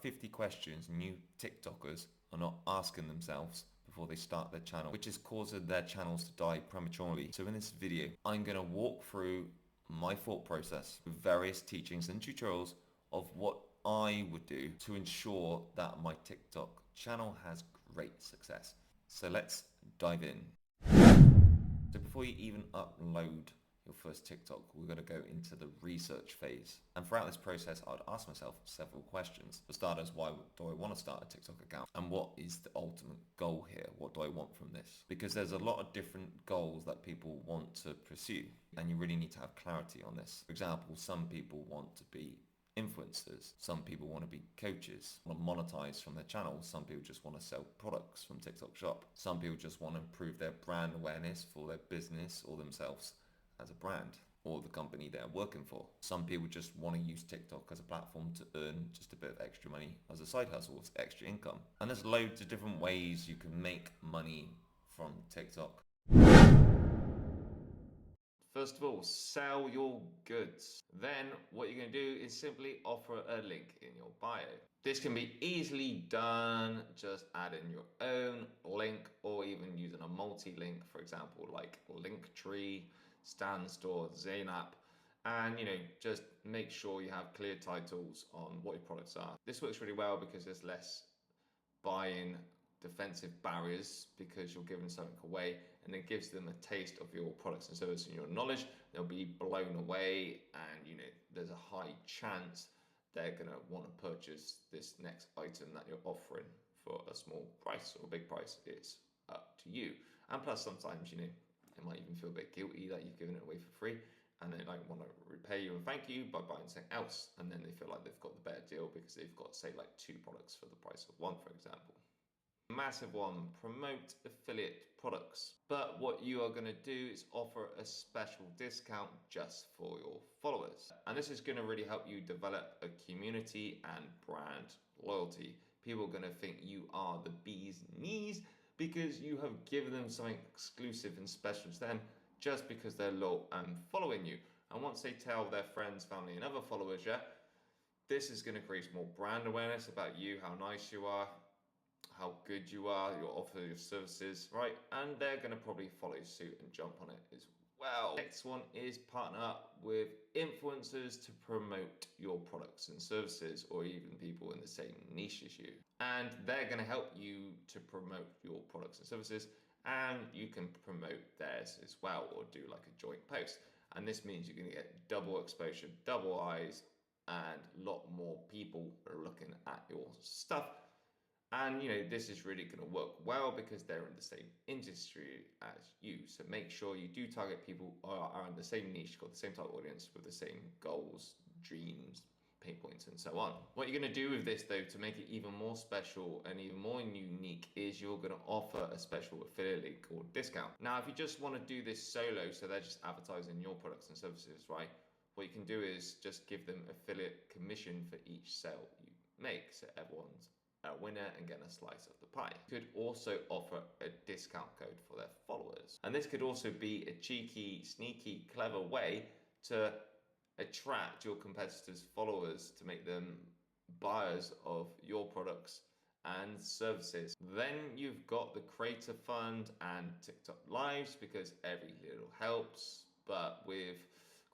about 50 questions new TikTokers are not asking themselves before they start their channel, which is causing their channels to die prematurely. So in this video, I'm going to walk through my thought process with various teachings and tutorials of what I would do to ensure that my TikTok channel has great success. So let's dive in. So before you even upload your first TikTok, we're going to go into the research phase. And throughout this process, I'd ask myself several questions. For starters, why do I want to start a TikTok account? And what is the ultimate goal here? What do I want from this? Because there's a lot of different goals that people want to pursue, and you really need to have clarity on this. For example, some people want to be influencers. Some people want to be coaches, want to monetize from their channels. Some people just want to sell products from TikTok Shop. Some people just want to improve their brand awareness for their business or themselves as a brand or the company they're working for. Some people just want to use TikTok as a platform to earn just a bit of extra money as a side hustle, as extra income. And there's loads of different ways you can make money from TikTok. First of all, sell your goods. Then what you're going to do is simply offer a link in your bio. This can be easily done, just add in your own link or even using a multi-link, for example, like Linktree, Stan Store, Zainab, and just make sure you have clear titles on what your products are. This works really well because there's less buy-in defensive barriers because you're giving something away, and it gives them a taste of your products and services and your knowledge. They'll be blown away, and there's a high chance they're going to want to purchase this next item that you're offering for a small price or a big price. It's up to you. And plus sometimes they might even feel a bit guilty that you've given it away for free, and they might want to repay you and thank you by buying something else, and then they feel like they've got the better deal because they've got, say, like 2 products for the price of 1, for example. Massive one, promote affiliate products. But what you are going to do is offer a special discount just for your followers. And this is going to really help you develop a community and brand loyalty. People are going to think you are the bee's knees because you have given them something exclusive and special to them just because they're loyal and following you. And once they tell their friends, family, and other followers, this is going to create more brand awareness about you, how nice you are, how good you are, your offer, your services, right? And they're going to probably follow suit and jump on it as well. Next one is partner up with influencers to promote your products and services, or even people in the same niche as you. And they're going to help you to promote your products and services, and you can promote theirs as well, or do like a joint post. And this means you're going to get double exposure, double eyes, and a lot more people are looking at your stuff. And this is really going to work well because they're in the same industry as you. So make sure you do target people who are in the same niche, got the same type of audience with the same goals, dreams, pain points, and so on. What you're going to do with this, though, to make it even more special and even more unique, is you're going to offer a special affiliate link or discount. Now, if you just want to do this solo, so they're just advertising your products and services, right? What you can do is just give them affiliate commission for each sale you make, so everyone's a winner and get a slice of the pie. You could also offer a discount code for their followers. And this could also be a cheeky, sneaky, clever way to attract your competitors' followers to make them buyers of your products and services. Then you've got the Creator Fund and TikTok Lives, because every little helps, but with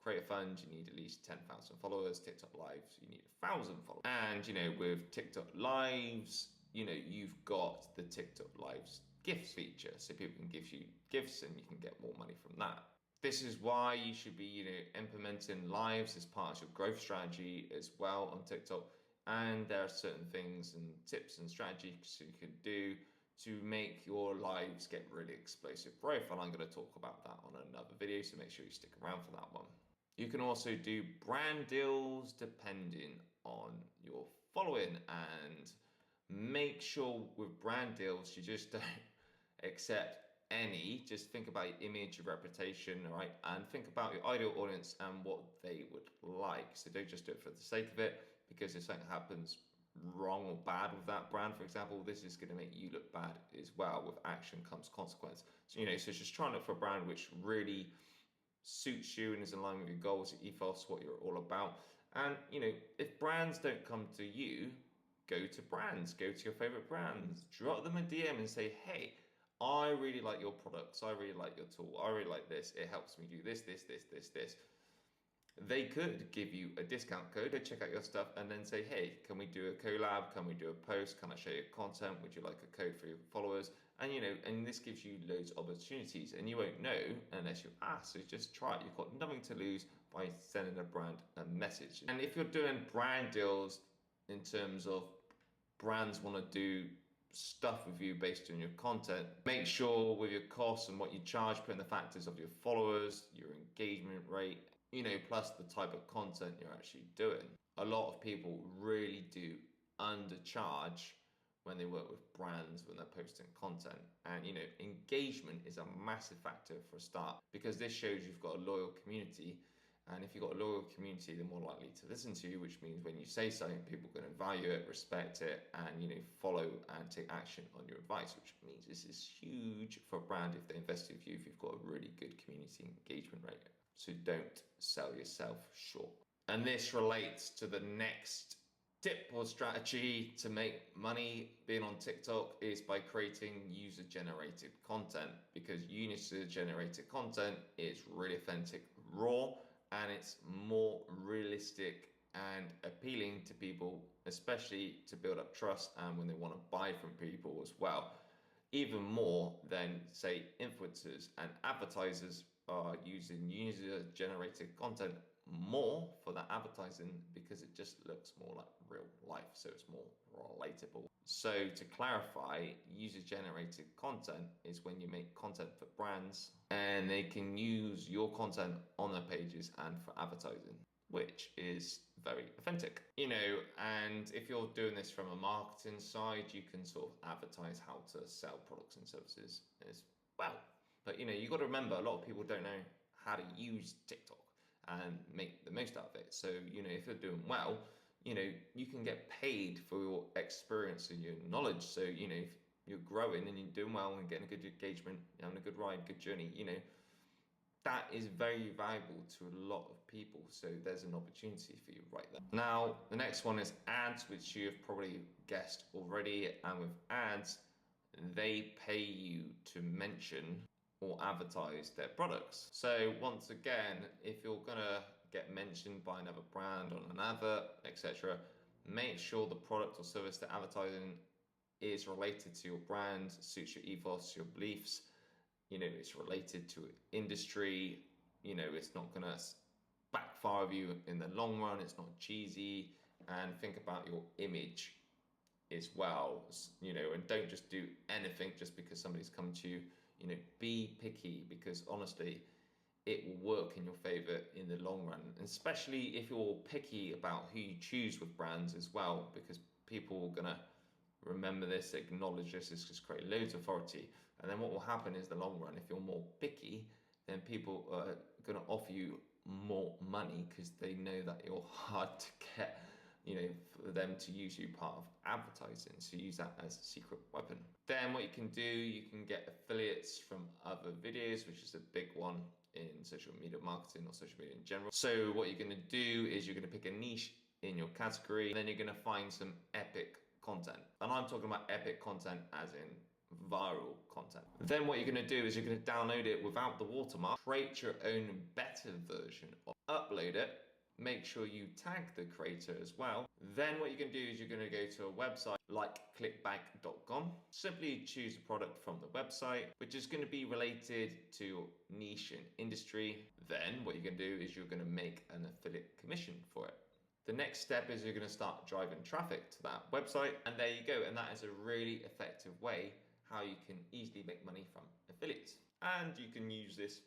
Creator Fund, you need at least 10,000 followers. TikTok Lives, you need 1,000 followers. And with TikTok Lives, you've got the TikTok Lives gifts feature, so people can give you gifts and you can get more money from that. This is why you should be, implementing lives as part of your growth strategy as well on TikTok. And there are certain things and tips and strategies you can do to make your lives get really explosive growth. And I'm going to talk about that on another video, so make sure you stick around for that one. You can also do brand deals depending on your following, and make sure with brand deals, you just don't accept any. Just think about your image, your reputation, right? And think about your ideal audience and what they would like. So don't just do it for the sake of it, because if something happens wrong or bad with that brand, for example, this is going to make you look bad as well. With action comes consequence. So, so just try and look for a brand which really suits you and is in line with your goals, your ethos, what you're all about. And if brands don't come to you, go to brands, go to your favorite brands, drop them a DM and say, hey, I really like your products, I really like your tool, I really like this, it helps me do this, this, this, this, this. They could give you a discount code, go check out your stuff, and then say, hey, can we do a collab? Can we do a post? Can I share your content? Would you like a code for your followers? And and this gives you loads of opportunities, and you won't know unless you ask. So just try it. You've got nothing to lose by sending a brand a message. And if you're doing brand deals in terms of brands want to do stuff with you based on your content, make sure with your costs and what you charge, put in the factors of your followers, your engagement rate, plus the type of content you're actually doing. A lot of people really do undercharge when they work with brands when they're posting content. And engagement is a massive factor for a start, because this shows you've got a loyal community. And if you've got a loyal community, they're more likely to listen to you, which means when you say something, people are going to value it, respect it, and follow and take action on your advice, which means this is huge for a brand if they invest in you, if you've got a really good community engagement rate. So don't sell yourself short. And this relates to the next tip or strategy to make money being on TikTok, is by creating user-generated content, because user-generated content is really authentic, raw, and it's more realistic and appealing to people, especially to build up trust and when they want to buy from people as well. Even more than, say, influencers and advertisers are using user-generated content more for that advertising, because it just looks more like real life, so it's more relatable. So to clarify, user-generated content is when you make content for brands and they can use your content on their pages and for advertising, which is very authentic. And if you're doing this from a marketing side, you can sort of advertise how to sell products and services as well. But you've got to remember, a lot of people don't know how to use TikTok and make the most out of it. So, if you're doing well, you can get paid for your experience and your knowledge. So, if you're growing and you're doing well and getting a good engagement, having a good ride, good journey, that is very valuable to a lot of people. So there's an opportunity for you right there. Now, the next one is ads, which you have probably guessed already. And with ads, they pay you to mention or advertise their products. So once again, if you're gonna get mentioned by another brand on an advert, etc., make sure the product or service they're advertising is related to your brand, suits your ethos, your beliefs. It's related to industry. It's not gonna backfire of you in the long run. It's not cheesy. And think about your image as well. And don't just do anything just because somebody's come to you. Be picky, because honestly, it will work in your favor in the long run, and especially if you're picky about who you choose with brands as well, because people are gonna remember this, acknowledge this, it's just create loads of authority. And then what will happen is, the long run, if you're more picky, then people are gonna offer you more money because they know that you're hard to get, for them to use you part of advertising. So use that as a secret weapon. Then what you can do, you can get affiliates from other videos, which is a big one in social media marketing or social media in general. So what you're gonna do is you're gonna pick a niche in your category, and then you're gonna find some epic content. And I'm talking about epic content as in viral content. Then what you're going to do is you're going to download it without the watermark, create your own better version, upload it, make sure you tag the creator as well. Then what you're going to do is you're going to go to a website like clickbank.com. Simply choose a product from the website, which is going to be related to your niche and industry. Then what you're going to do is you're going to make an affiliate commission for it. The next step is you're going to start driving traffic to that website, and there you go. And that is a really effective way how you can easily make money from affiliates. And you can use this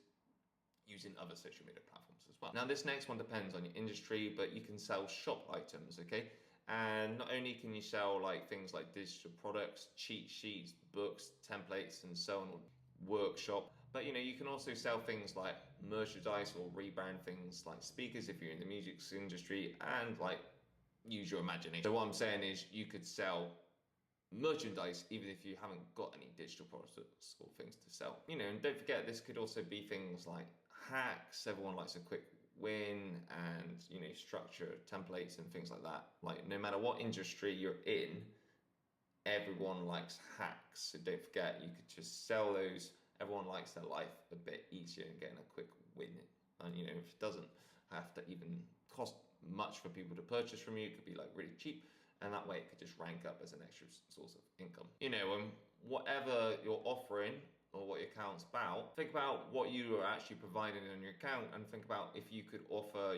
using other social media platforms as well. Now, this next one depends on your industry, but you can sell shop items, okay? And not only can you sell things like digital products, cheat sheets, books, templates, and so on, workshop, but you can also sell things like merchandise or rebrand things like speakers if you're in the music industry, and use your imagination. So what I'm saying is you could sell merchandise even if you haven't got any digital products or things to sell. And don't forget, this could also be things like hacks. Everyone likes a quick win and, structure templates and things like that. Like, no matter what industry you're in, everyone likes hacks. So don't forget, you could just sell those. Everyone likes their life a bit easier and getting a quick win. And if it doesn't have to even cost much for people to purchase from you, it could be like really cheap, and that way it could just rank up as an extra source of income. Whatever you're offering or what your account's about, think about what you are actually providing on your account, and think about if you could offer,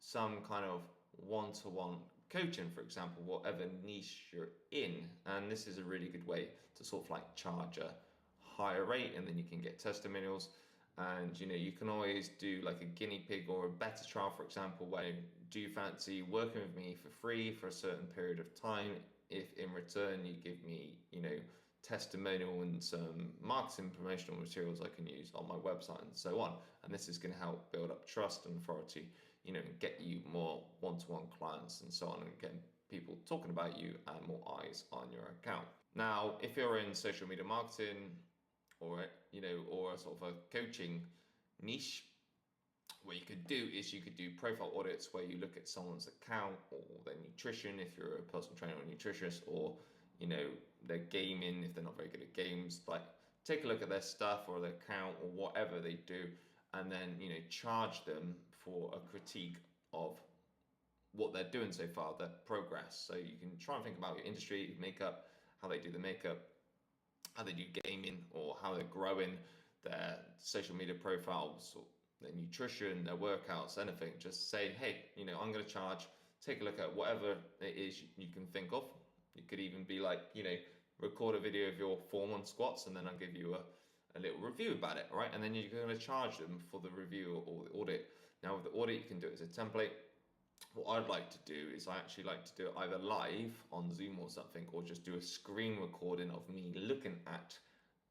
some kind of one-to-one coaching, for example, whatever niche you're in. And this is a really good way to sort of like charge a higher rate, and then you can get testimonials. And you can always do like a guinea pig or a beta trial, for example, where do you fancy working with me for free for a certain period of time if in return you give me testimonial and some marketing promotional materials I can use on my website and so on. And this is going to help build up trust and authority, and get you more one-to-one clients and so on, and getting people talking about you and more eyes on your account. Now, if you're in social media marketing, or or sort of a coaching niche, what you could do is you could do profile audits where you look at someone's account or their nutrition if you're a personal trainer or nutritionist, or their gaming if they're not very good at games. Like, take a look at their stuff or their account or whatever they do, and then charge them for a critique of what they're doing so far, their progress. So you can try and think about your industry, makeup, how they do the makeup, how they do gaming, or how they're growing their social media profiles, or their nutrition, their workouts, anything. Just say, hey, I'm going to charge. Take a look at whatever it is you can think of. It could even be like, record a video of your form on squats, and then I'll give you a little review about it, right? And then you're going to charge them for the review or the audit. Now, with the audit, you can do it as a template. What I'd like to do is I actually like to do it either live on Zoom or something, or just do a screen recording of me looking at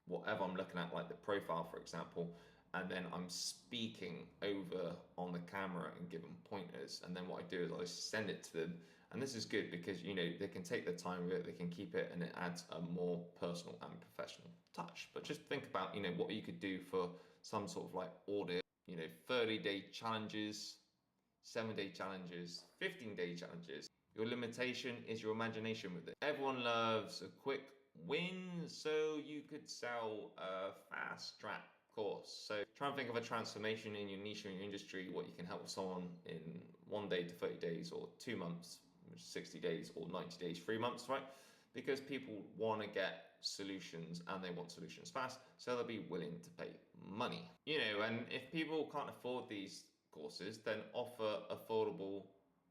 whatever I'm looking at, like the profile, for example, and then I'm speaking over on the camera and giving pointers. And then what I do is I send it to them. And this is good because, they can take their time with it, they can keep it, and it adds a more personal and professional touch. But just think about, what you could do for some sort of like audit, 30-day challenges, 7-day challenges, 15-day challenges. Your limitation is your imagination with it. Everyone loves a quick win, so you could sell a fast track course. So try and think of a transformation in your niche or in your industry, what you can help someone in 1 day to 30 days, or 2 months, 60 days, or 90 days, 3 months, right? Because people want to get solutions, and they want solutions fast, so they'll be willing to pay money. And if people can't afford these courses, then offer affordable,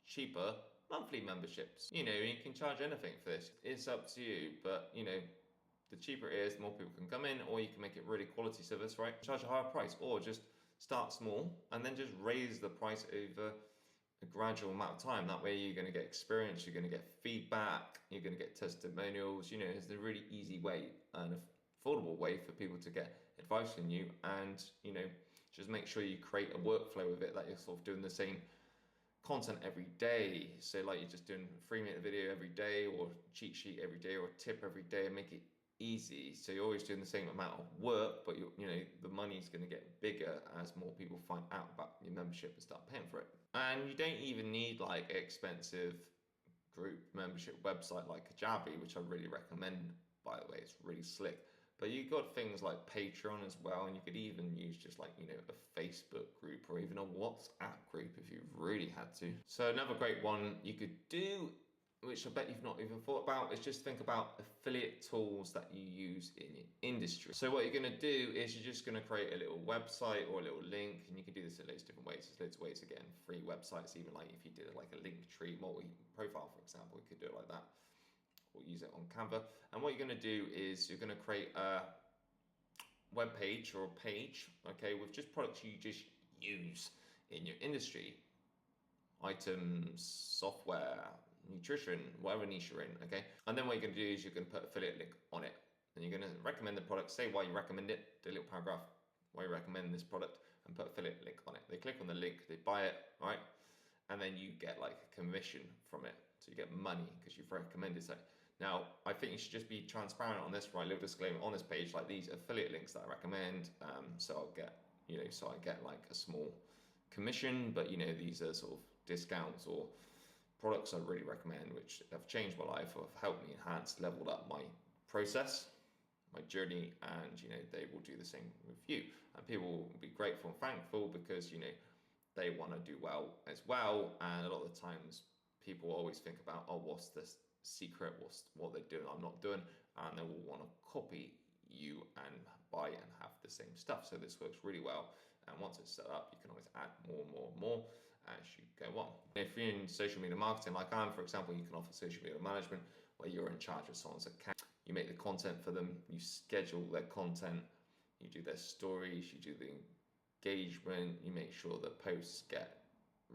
cheaper monthly memberships. You can charge anything for this. It's up to you, but the cheaper it is, the more people can come in, or you can make it really quality service, right? Charge a higher price, or just start small and then just raise the price over a gradual amount of time. That way you're going to get experience, you're going to get feedback, you're going to get testimonials. It's a really easy way and affordable way for people to get advice from you, and just make sure you create a workflow with it, that you're sort of doing the same content every day. So like you're just doing a 3-minute video every day, or cheat sheet every day, or a tip every day, and make it easy. So you're always doing the same amount of work, but the money's going to get bigger as more people find out about your membership and start paying for it. And you don't even need like an expensive group membership website like Kajabi, which I really recommend, by the way. It's really slick. But you've got things like Patreon as well, and you could even use just like, a Facebook group, or even a WhatsApp group if you really had to. So another great one you could do, which I bet you've not even thought about, is just think about affiliate tools that you use in your industry. So what you're going to do is you're just going to create a little website or a little link, and you can do this in loads of different ways. There's loads of ways, again, free websites, even like if you did like a Linktree multi-profile, for example, you could do it like that, or use it on Canva. And what you're going to do is you're going to create a web page or a page, okay, with just products you just use in your industry. Items, software, nutrition, whatever niche you're in, okay? And then what you're going to do is you're going to put affiliate link on it. And you're going to recommend the product, say why you recommend it, do a little paragraph, why you recommend this product, and put affiliate link on it. They click on the link, they buy it, right? And then you get like a commission from it. So you get money because you've recommended it. Now, I think you should just be transparent on this, right? A little disclaimer on this page, like these affiliate links that I recommend. So I'll get, so I get like a small commission, but these are sort of discounts or products I really recommend, which have changed my life, have helped me enhance, leveled up my process, my journey, and they will do the same with you. And people will be grateful and thankful because they want to do well as well. And a lot of the times people always think about, oh, what's the secret, what they're doing I'm not doing, and they will want to copy you and buy and have the same stuff. So this works really well, and once it's set up, you can always add more as you go on. If you're in social media marketing like I am, for example, you can offer social media management where you're in charge of someone's account. You make the content for them, you schedule their content, you do their stories, you do the engagement, you make sure the posts get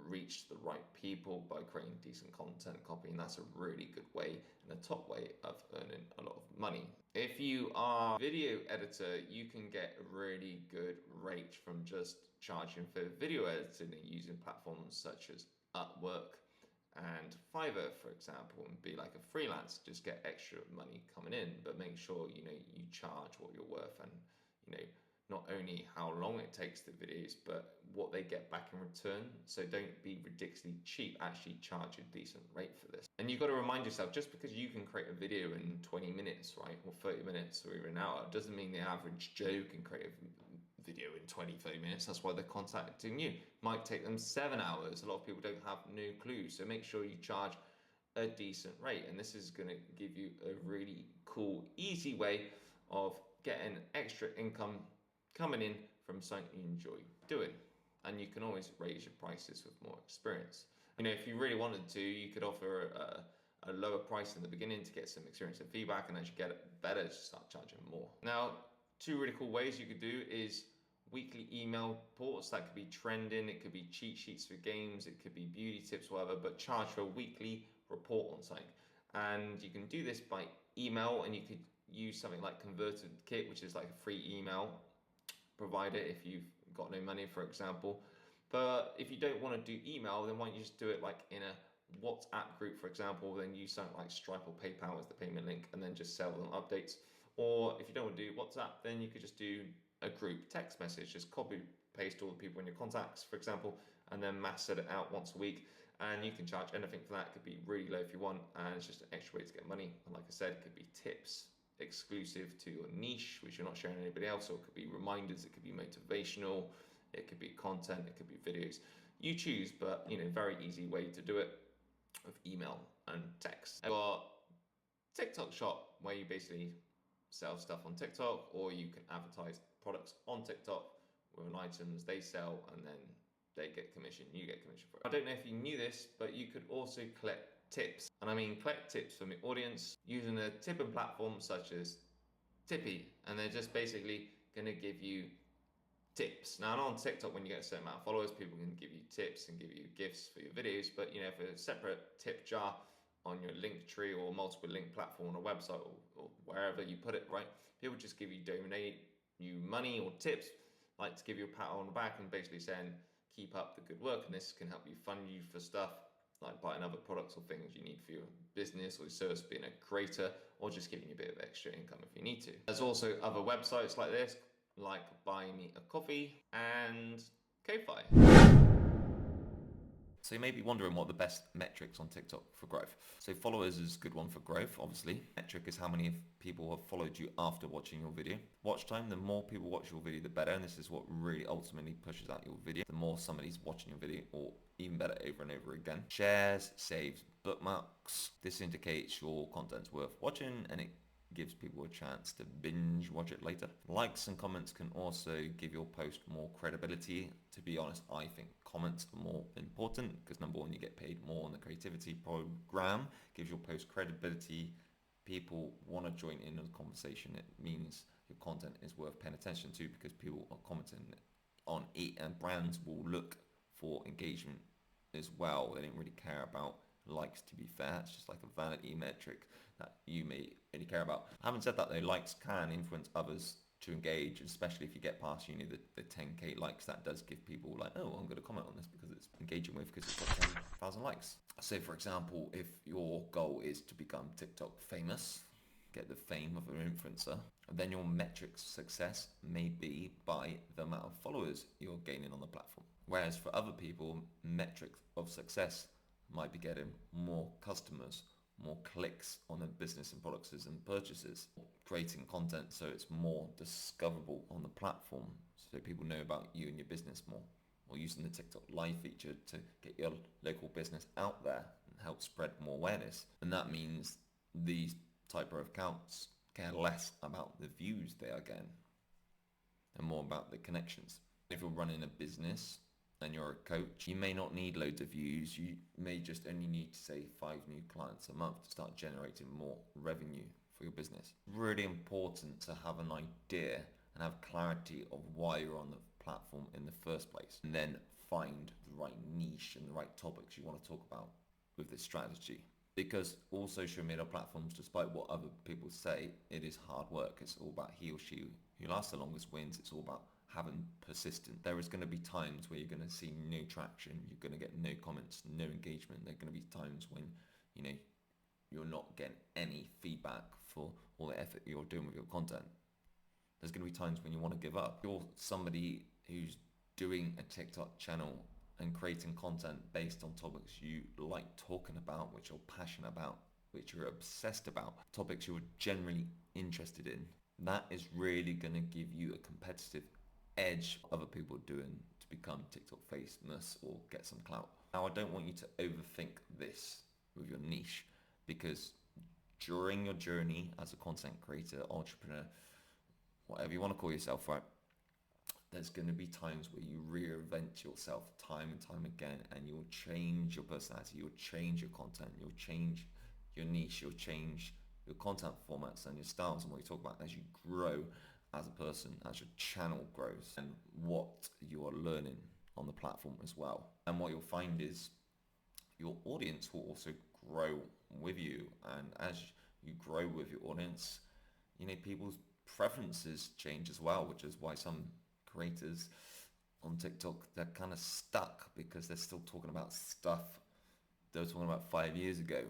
reach the right people by creating decent content copy, and that's a really good way and a top way of earning a lot of money. If you are a video editor, you can get a really good rate from just charging for video editing and using platforms such as Upwork and Fiverr, for example, and be like a freelance, just get extra money coming in, but make sure you charge what you're worth, and not only how long it takes the videos, but what they get back in return. So don't be ridiculously cheap, actually charge a decent rate for this. And you've got to remind yourself, just because you can create a video in 20 minutes, right, or 30 minutes or even an hour, doesn't mean the average Joe can create a video in 20, 30 minutes. That's why they're contacting you. Might take them 7 hours. A lot of people don't have no clue. So make sure you charge a decent rate. And this is going to give you a really cool, easy way of getting extra income coming in from something you enjoy doing. And you can always raise your prices with more experience. If you really wanted to, you could offer a lower price in the beginning to get some experience and feedback, and as you get it better, just start charging more. Now, two really cool ways you could do is weekly email reports. That could be trending, it could be cheat sheets for games, it could be beauty tips, whatever, but charge for a weekly report on something. And you can do this by email, and you could use something like ConvertedKit, which is like a free email provider if you've got no money, for example. But if you don't want to do email, then why don't you just do it like in a WhatsApp group, for example, then use something like Stripe or PayPal as the payment link, and then just sell them updates. Or if you don't want to do WhatsApp, then you could just do a group text message, just copy paste all the people in your contacts, for example, and then mass set it out once a week. And you can charge anything for that. It could be really low if you want, and it's just an extra way to get money. And like I said, it could be tips exclusive to your niche, which you're not sharing anybody else, or it could be reminders, it could be motivational, it could be content, it could be videos. You choose, but very easy way to do it with email and text. I've got TikTok shop, where you basically sell stuff on TikTok, or you can advertise products on TikTok with items they sell, and then they get commission, you get commission for it. I don't know if you knew this, but you could also collect tips. And I mean collect tips from the audience using a tipping platform such as Tippy, and they're just basically going to give you tips. Now, on TikTok, when you get a certain amount of followers, people can give you tips and give you gifts for your videos, but for a separate tip jar on your link tree or multiple link platform on a website or wherever you put it, right? People just donate you money or tips, like to give you a pat on the back and basically saying, keep up the good work, and this can help you fund you for stuff like buying other products or things you need for your business or your service, being a creator, or just giving you a bit of extra income if you need to. There's also other websites like this, like Buy Me a Coffee and Ko-Fi. So you may be wondering what are the best metrics on TikTok for growth. So followers is a good one for growth, obviously. Metric is how many people have followed you after watching your video. Watch time, the more people watch your video, the better. And this is what really ultimately pushes out your video. The more somebody's watching your video, or even better, over and over again. Shares, saves, bookmarks. This indicates your content's worth watching, and it gives people a chance to binge watch it later. Likes and comments can also give your post more credibility. To be honest, I think comments are more important because number one, you get paid more on the creativity program, gives your post credibility. People want to join in on the conversation. It means your content is worth paying attention to because people are commenting on it, and brands will look for engagement as well. They don't really care about likes, to be fair. It's just like a vanity metric that you may really care about. Having said that though, likes can influence others to engage, especially if you get past the 10k likes. That does give people like, oh, I'm going to comment on this because it's engaging with, because it's got 10,000 likes. So for example, if your goal is to become TikTok famous, get the fame of an influencer, then your metrics of success may be by the amount of followers you're gaining on the platform. Whereas for other people, metrics of success might be getting more customers, more clicks on their business and products and purchases, creating content so it's more discoverable on the platform, so people know about you and your business more, or using the TikTok live feature to get your local business out there and help spread more awareness. And that means these type of accounts care less about the views they are getting and more about the connections. If you're running a business and you're a coach, you may not need loads of views. You may just only need to say 5 new clients a month to start generating more revenue for your business. Really important to have an idea and have clarity of why you're on the platform in the first place, and then find the right niche and the right topics you want to talk about with this strategy. Because all social media platforms, despite what other people say, it is hard work. It's all about he or she who lasts the longest wins. It's all about having persistent. There is going to be times where you're going to see no traction, you're going to get no comments, no engagement. There are going to be times when you're not getting any feedback for all the effort you're doing with your content. There's going to be times when you want to give up. You're somebody who's doing a TikTok channel and creating content based on topics you like talking about, which you're passionate about, which you're obsessed about, topics you're generally interested in. That is really going to give you a competitive edge other people doing to become TikTok famous or get some clout. Now, I don't want you to overthink this with your niche, because during your journey as a content creator, entrepreneur, whatever you want to call yourself, right, there's going to be times where you reinvent yourself time and time again, and you'll change your personality, you'll change your content, you'll change your niche, you'll change your content formats and your styles and what you talk about as you grow as a person, as your channel grows, and what you are learning on the platform as well. And what you'll find is your audience will also grow with you, and as you grow with your audience, people's preferences change as well, which is why some creators on TikTok, they're kind of stuck because they're still talking about stuff they were talking about 5 years ago,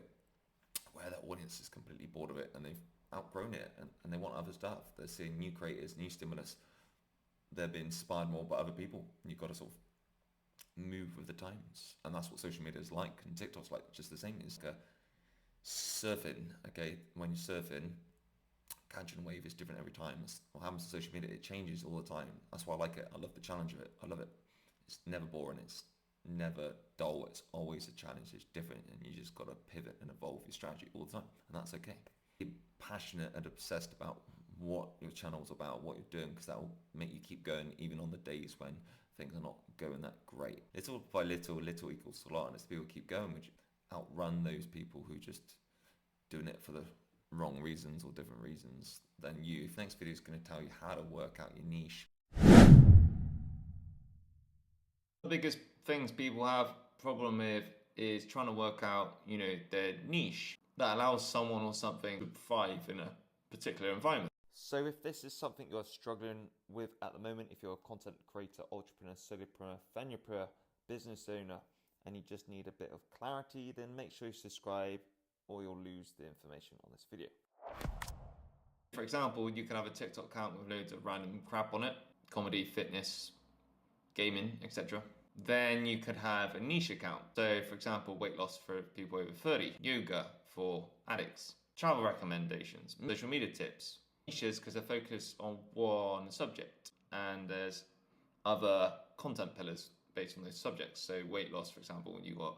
where the audience is completely bored of it and they've outgrown it, and they want other stuff. They're seeing new creators, new stimulus. They're being inspired more by other people. You've got to sort of move with the times, and that's what social media is like, and TikTok's like just the same. It's like surfing. Okay, when you're surfing, catching a wave is different every time. That's what happens to social media. It changes all the time. That's why I like it. I love the challenge of it. I love it. It's never boring. It's never dull. It's always a challenge. It's different, and you just got to pivot and evolve your strategy all the time, and that's okay. Be passionate and obsessed about what your channel's about, what you're doing, because that will make you keep going even on the days when things are not going that great. Little by little, little equals a lot, and as people keep going, which outrun those people who just doing it for the wrong reasons or different reasons than you. The next video is going to tell you how to work out your niche. The biggest things people have problem with is trying to work out, their niche that allows someone or something to thrive in a particular environment. So if this is something you're struggling with at the moment, if you're a content creator, entrepreneur, solopreneur, fanpreneur, business owner, and you just need a bit of clarity, then make sure you subscribe or you'll lose the information on this video. For example, you can have a TikTok account with loads of random crap on it, comedy, fitness, gaming, etc. Then you could have a niche account. So for example, weight loss for people over 30, yoga for addicts, travel recommendations, social media tips. Niches because they're focused on one subject, and there's other content pillars based on those subjects. So weight loss, for example, you got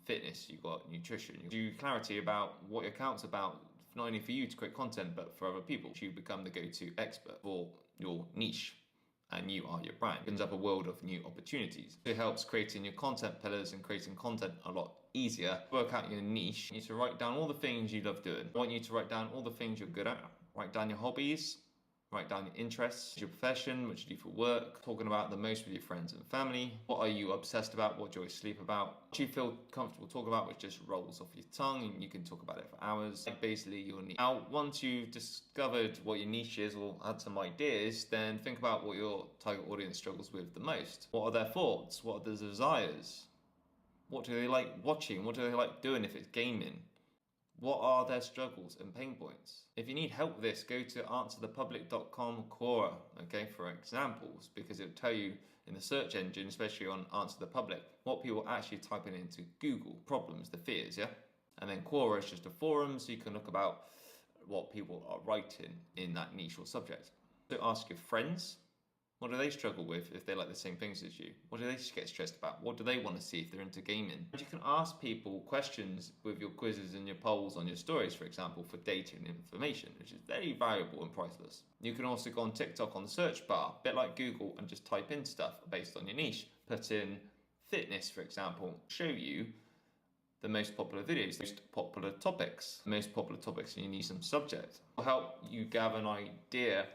fitness, you got nutrition. You do clarity about what your account's about, not only for you to create content, but for other people. You become the go-to expert for your niche, and you are your brand. It opens up a world of new opportunities. It helps creating your content pillars and creating content a lot easier. Work out your niche. You need to write down all the things you love doing. I want you to write down all the things you're good at. Write down your hobbies. Write down your interests, your profession, what you do for work, talking about the most with your friends and family. What are you obsessed about? What do you sleep about? What do you feel comfortable talking about, which just rolls off your tongue and you can talk about it for hours. Basically, your niche. Now, once you've discovered what your niche is or had some ideas, then think about what your target audience struggles with the most. What are their thoughts? What are their desires? What do they like watching? What do they like doing if it's gaming? What are their struggles and pain points? If you need help with this, go to answerthepublic.com Quora, okay, for examples, because it'll tell you in the search engine, especially on Answer the Public, what people are actually typing into Google, problems, the fears, yeah? And then Quora is just a forum, so you can look about what people are writing in that niche or subject. So ask your friends, what do they struggle with if they like the same things as you? What do they get stressed about? What do they want to see if they're into gaming? And you can ask people questions with your quizzes and your polls on your stories, for example, for data and information, which is very valuable and priceless. You can also go on TikTok on the search bar, a bit like Google, and just type in stuff based on your niche. Put in fitness, for example, show you the most popular videos, the most popular topics, in your niche and subject. It will help you gather an idea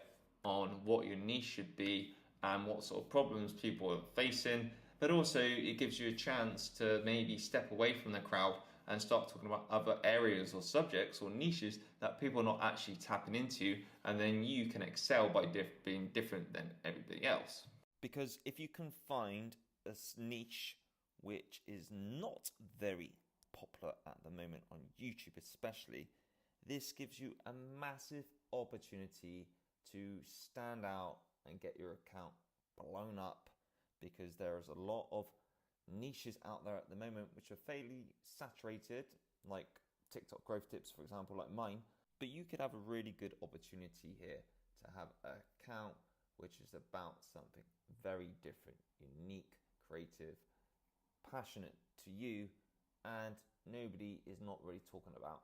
on what your niche should be and what sort of problems people are facing, but also it gives you a chance to maybe step away from the crowd and start talking about other areas or subjects or niches that people are not actually tapping into, and then you can excel by being different than everybody else. Because if you can find a niche which is not very popular at the moment on YouTube especially, this gives you a massive opportunity to stand out and get your account blown up, because there is a lot of niches out there at the moment which are fairly saturated, like TikTok growth tips, for example, like mine. But you could have a really good opportunity here to have an account which is about something very different, unique, creative, passionate to you, and nobody is not really talking about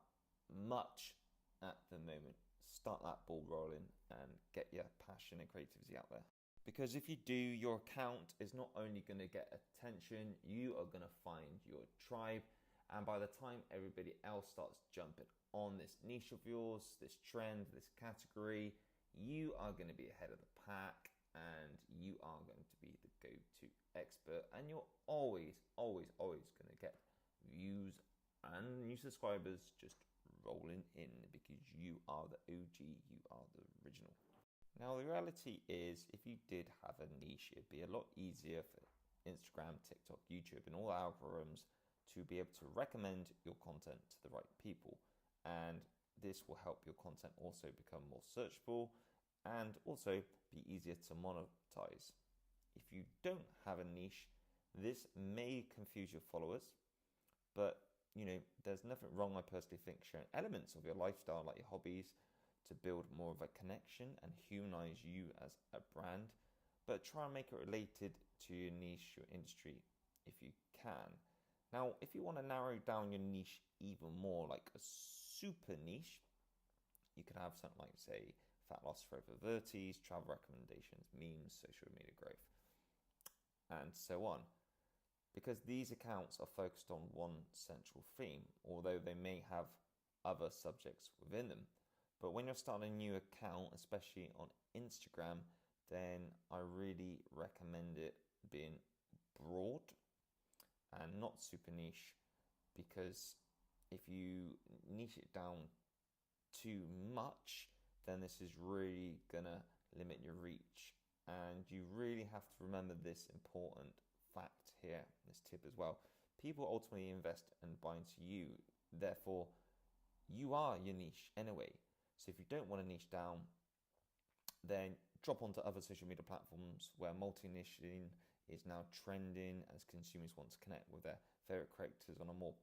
much at the moment. Start that ball rolling and get your passion and creativity out there. Because if you do, your account is not only going to get attention, you are going to find your tribe. And by the time everybody else starts jumping on this niche of yours, this trend, this category, you are going to be ahead of the pack and you are going to be the go-to expert. And you're always going to get views and new subscribers just rolling in, because you are the OG, you are the original. Now the reality is, if you did have a niche, it'd be a lot easier for Instagram, TikTok, YouTube and all the algorithms to be able to recommend your content to the right people, and this will help your content also become more searchable and also be easier to monetize. If you don't have a niche, this may confuse your followers, but there's nothing wrong, I personally think, sharing elements of your lifestyle, like your hobbies, to build more of a connection and humanize you as a brand. But try and make it related to your niche, your industry, if you can. Now, if you want to narrow down your niche even more, like a super niche, you could have something like, say, fat loss for over 30s, travel recommendations, memes, social media growth, and so on. Because these accounts are focused on one central theme, although they may have other subjects within them. But when you're starting a new account, especially on Instagram, then I really recommend it being broad and not super niche, because if you niche it down too much, then this is really gonna limit your reach. And you really have to remember this important fact here, this tip as well. People ultimately invest and buy into you, therefore you are your niche anyway. So if you don't want to niche down, then drop onto other social media platforms where multi-niching is now trending, as consumers want to connect with their favorite creators on a more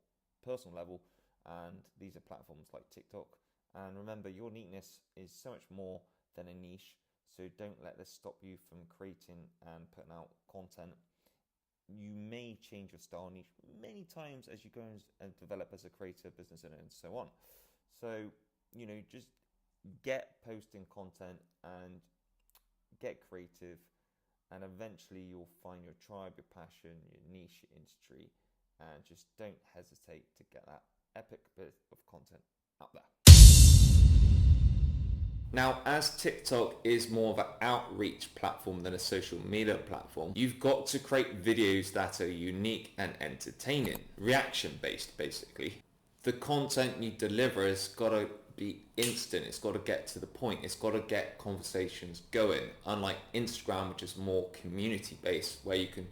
personal level, and these are platforms like TikTok. And remember, your uniqueness is so much more than a niche, so don't let this stop you from creating and putting out content. You may change your style niche many times as you go and develop as a creator, business owner, and so on. So, just get posting content and get creative, and eventually you'll find your tribe, your passion, your niche, your industry, and just don't hesitate to get that epic bit of content out there. Now, as TikTok is more of an outreach platform than a social media platform, you've got to create videos that are unique and entertaining, reaction-based basically. The content you deliver has got to be instant, it's got to get to the point, it's got to get conversations going, unlike Instagram, which is more community-based, where you can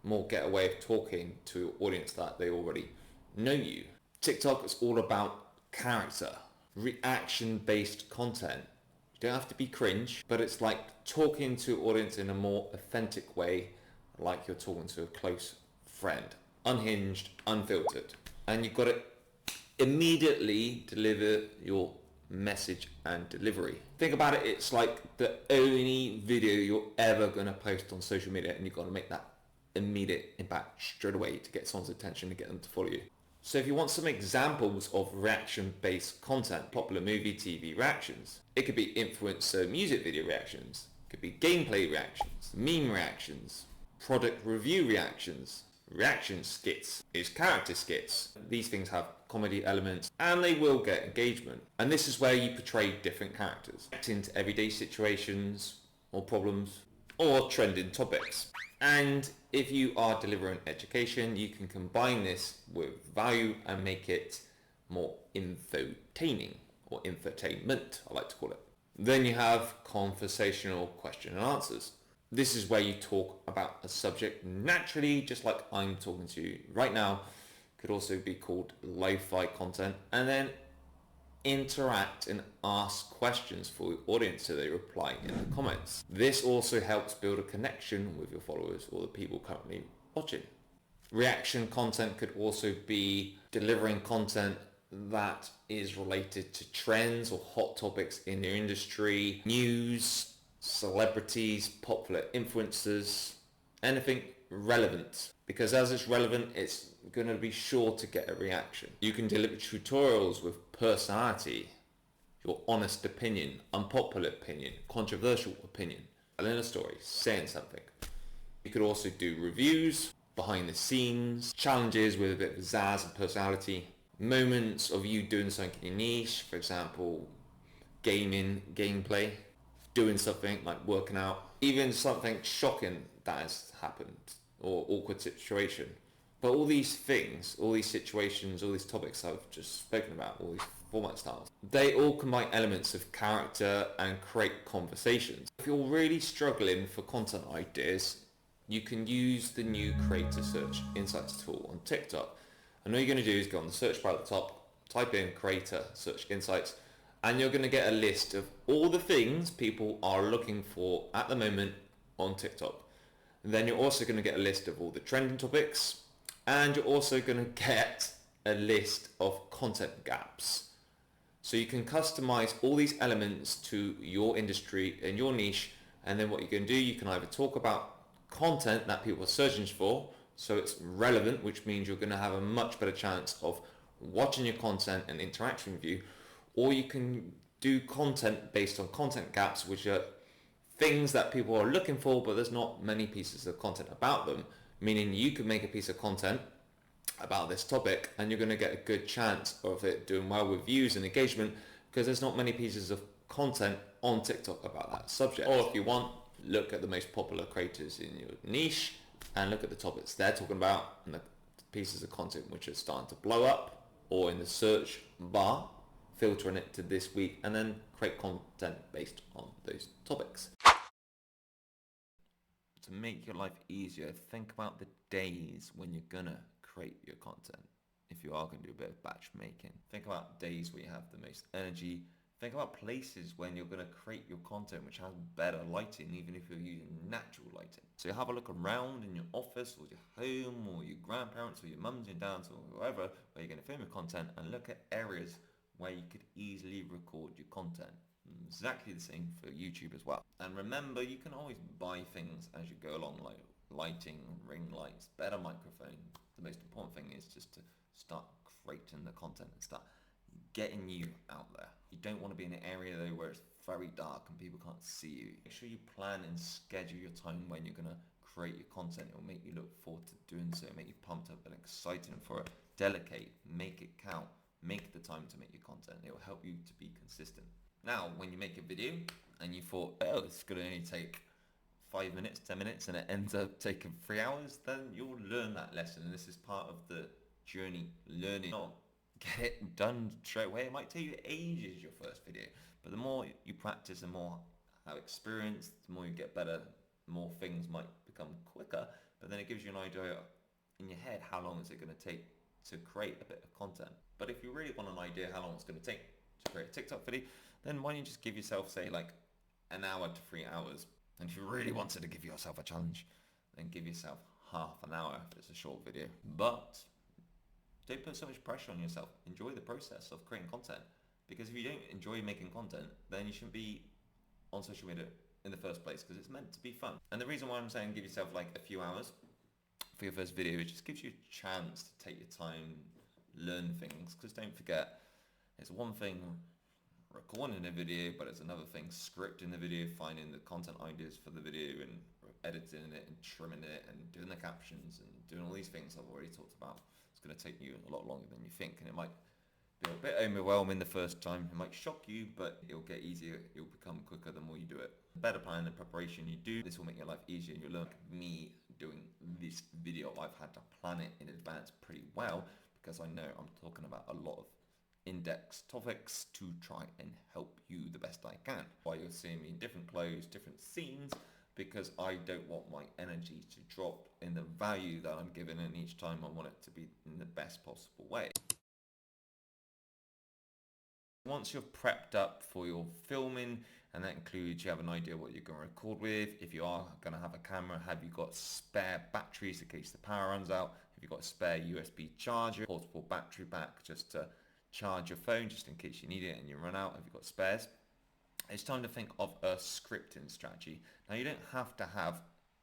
more get away with talking to an audience that they already know you. TikTok is all about character, reaction-based content. You don't have to be cringe, but it's like talking to audience in a more authentic way, like you're talking to a close friend. Unhinged, unfiltered. And you've got to immediately deliver your message and delivery. Think about it, it's like the only video you're ever going to post on social media, and you've got to make that immediate impact straight away to get someone's attention and get them to follow you. So if you want some examples of reaction-based content, popular movie, TV reactions, it could be influencer music video reactions, it could be gameplay reactions, meme reactions, product review reactions, reaction skits, is character skits. These things have comedy elements and they will get engagement. And this is where you portray different characters, reacting to everyday situations or problems or trending topics. And if you are delivering education, you can combine this with value and make it more infotaining, or infotainment, I like to call it. Then you have conversational question and answers. This is where you talk about a subject naturally, just like I'm talking to you right now. Could also be called lo-fi content, and then interact and ask questions for the audience so they reply in the comments. This also helps build a connection with your followers or the people currently watching. Reaction content could also be delivering content that is related to trends or hot topics in your industry, news, celebrities, popular influencers, anything relevant, because as it's relevant, it's going to be sure to get a reaction. You can deliver tutorials with personality, your honest opinion, unpopular opinion, controversial opinion, telling a story, saying something. You could also do reviews, behind the scenes, challenges with a bit of pizzazz and personality, moments of you doing something in your niche, for example, gaming, gameplay, doing something like working out, even something shocking that has happened or awkward situation. But all these things, all these situations, all these topics I've just spoken about, all these format styles, they all combine elements of character and create conversations. If you're really struggling for content ideas, you can use the new Creator Search Insights tool on TikTok. And all you're going to do is go on the search bar at the top, type in Creator Search Insights, and you're going to get a list of all the things people are looking for at the moment on TikTok. And then you're also going to get a list of all the trending topics, and you're also going to get a list of content gaps. So you can customize all these elements to your industry and your niche, and then what you can do, you can either talk about content that people are searching for, so it's relevant, which means you're going to have a much better chance of watching your content and interacting with you, or you can do content based on content gaps, which are things that people are looking for, but there's not many pieces of content about them, meaning you could make a piece of content about this topic and you're going to get a good chance of it doing well with views and engagement because there's not many pieces of content on TikTok about that subject. Or if you want, look at the most popular creators in your niche and look at the topics they're talking about and the pieces of content which are starting to blow up, or in the search bar, filtering it to this week and then create content based on those topics. To make your life easier, think about the days when you're gonna create your content. If you are going to do a bit of batch making, think about days where you have the most energy. Think about places when you're going to create your content which has better lighting, even if you're using natural lighting. So have a look around in your office or your home or your grandparents or your mums and dads or whoever where you're going to film your content, and look at areas where you could easily record your content. Exactly the same for YouTube as well. And remember, you can always buy things as you go along, like lighting, ring lights, better microphone. The most important thing is just to start creating the content and start getting you out there. You don't want to be in an area though where it's very dark and people can't see you. Make sure you plan and schedule your time when you're going to create your content. It will make you look forward to doing so, make you pumped up and excited for it. Delegate, make it count, make the time to make your content. It will help you to be consistent. Now, when you make a video and you thought, oh, it's going to only take 5 minutes, 10 minutes, and it ends up taking 3 hours, then you'll learn that lesson. And this is part of the journey, learning. Not get it done straight away. It might take you ages, your first video. But the more you practice, the more have experience, the more you get better, the more things might become quicker. But then it gives you an idea in your head, how long is it going to take to create a bit of content. But if you really want an idea how long it's going to take to create a TikTok video, then why don't you just give yourself, say, like an hour to 3 hours? And if you really wanted to give yourself a challenge, then give yourself half an hour if it's a short video. But don't put so much pressure on yourself. Enjoy the process of creating content. Because if you don't enjoy making content, then you shouldn't be on social media in the first place, because it's meant to be fun. And the reason why I'm saying give yourself like a few hours for your first video, it just gives you a chance to take your time, learn things. Because don't forget, it's one thing recording a video, but it's another thing scripting the video, finding the content ideas for the video and editing it and trimming it and doing the captions and doing all these things I've already talked about. It's going to take you a lot longer than you think, and it might be a bit overwhelming the first time. It might shock you, but it'll get easier. It'll become quicker the more you do it. The better plan and preparation you do, this will make your life easier. You'll learn. Me doing this video, I've had to plan it in advance pretty well, because I know I'm talking about a lot of in-depth topics to try and help you the best I can. Why you're seeing me in different clothes, different scenes, because I don't want my energy to drop in the value that I'm giving, and each time I want it to be in the best possible way. Once you're prepped up for your filming, and that includes you have an idea what you're going to record with, if you are going to have a camera, have you got spare batteries in case the power runs out, have you got a spare USB charger, portable battery pack just to charge your phone just in case you need it and you run out, have you got spares? It's time to think of a scripting strategy. Now you don't have to have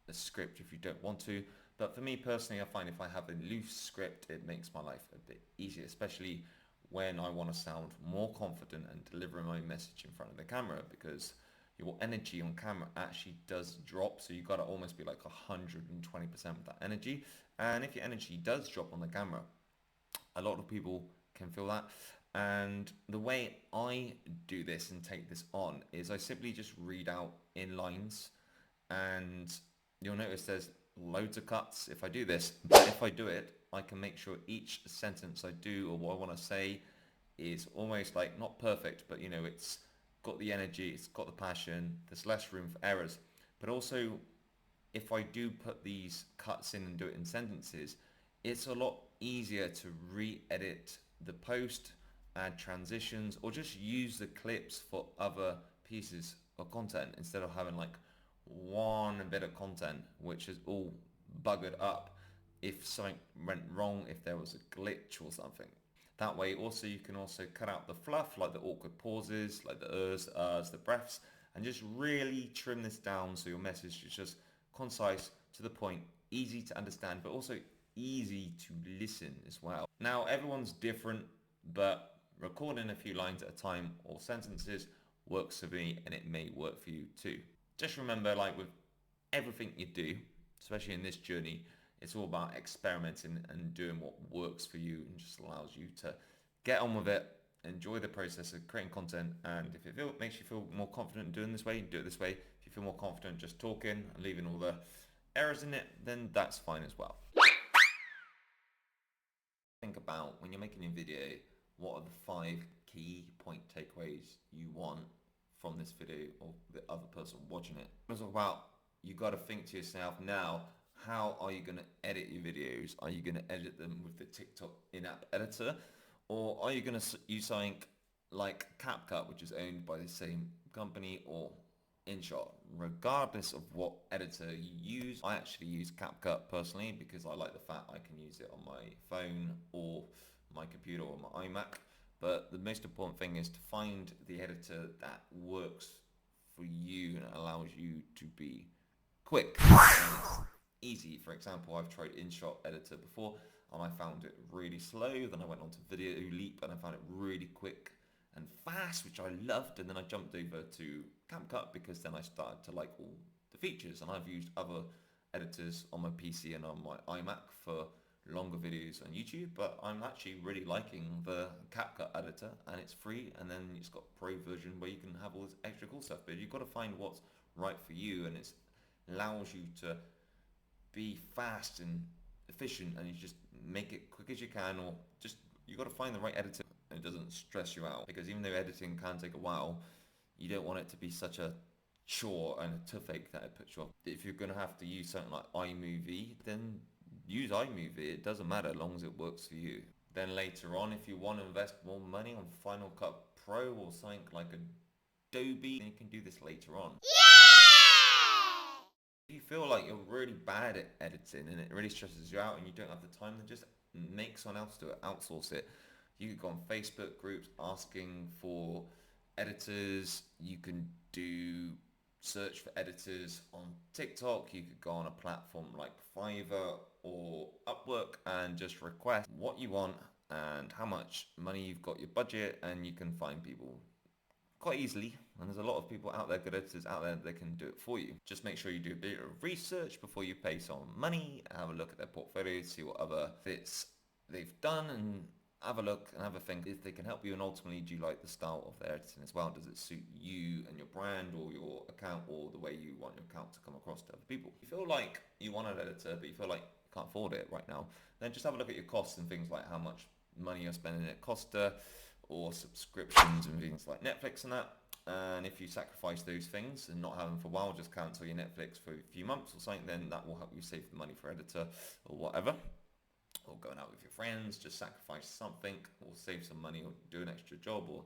a script if you don't want to, but for me personally, I find if I have a loose script, it makes my life a bit easier, especially when I want to sound more confident and deliver my message in front of the camera, because your energy on camera actually does drop. So you've got to almost be like 120% with that energy. And if your energy does drop on the camera, a lot of people can feel that. And the way I do this and take this on is I simply just read out in lines, and you'll notice there's loads of cuts if I do this, but if I do it, I can make sure each sentence I do or what I want to say is almost like not perfect, but you know, it's got the energy, it's got the passion, there's less room for errors. But also, if I do put these cuts in and do it in sentences, it's a lot easier to re-edit the post, add transitions, or just use the clips for other pieces of content instead of having like one bit of content which is all buggered up if something went wrong, if there was a glitch or something. That way also you can also cut out the fluff, like the awkward pauses, like the the uhs, the breaths, and just really trim this down so your message is just concise, to the point, easy to understand, but also easy to listen as well. Now everyone's different, but recording a few lines at a time or sentences works for me, and it may work for you too. Just remember, like with everything you do, especially in this journey, it's all about experimenting and doing what works for you and just allows you to get on with it, enjoy the process of creating content, and if it makes you feel more confident doing this way, do it this way. If you feel more confident just talking and leaving all the errors in it, then that's fine as well. Think about when you're making a video, what are the 5 key point takeaways you want from this video or the other person watching it. Let's talk about, you got to think to yourself now, how are you going to edit your videos? Are you going to edit them with the TikTok in-app editor, or are you going to use something like CapCut, which is owned by the same company, or InShot? Regardless of what editor you use, I actually use CapCut personally because I like the fact I can use it on my phone or my computer or my iMac. But the most important thing is to find the editor that works for you and allows you to be quick and easy. For example, I've tried InShot editor before and I found it really slow. Then I went on to Video Leap and I found it really quick and fast, which I loved. And then I jumped over to CapCut because then I started to like all the features. And I've used other editors on my PC and on my iMac for longer videos on YouTube, but I'm actually really liking the CapCut editor, and it's free, and then it's got a pro version where you can have all this extra cool stuff. But you've got to find what's right for you, and it allows you to be fast and efficient, and you just make it quick as you can, or just you've got to find the right editor and it doesn't stress you out, because even though editing can take a while, you don't want it to be such a chore and a toothache that it puts you off. If you're going to have to use something like iMovie, then use iMovie. It doesn't matter as long as it works for you. Then later on, if you want to invest more money on Final Cut Pro or something like Adobe, then you can do this later on. If you feel like you're really bad at editing and it really stresses you out and you don't have the time, then just make someone else do it, outsource it. You could go on Facebook groups asking for editors. You can do search for editors on TikTok. You could go on a platform like Fiverr or Upwork and just request what you want and how much money you've got, your budget, and you can find people quite easily. And there's a lot of people out there, good editors out there, that can do it for you. Just make sure you do a bit of research before you pay someone money, have a look at their portfolio, see what other bits they've done, and have a look and have a think if they can help you. And ultimately, do you like the style of their editing as well? Does it suit you and your brand or your account or the way you want your account to come across to other people? If you feel like you want an editor but you feel like you can't afford it right now, then just have a look at your costs and things like how much money you're spending at Costa or subscriptions and things like Netflix and that. And if you sacrifice those things and not have them for a while, just cancel your Netflix for a few months or something, then that will help you save the money for editor or whatever. Or going out with your friends, just sacrifice something or save some money or do an extra job or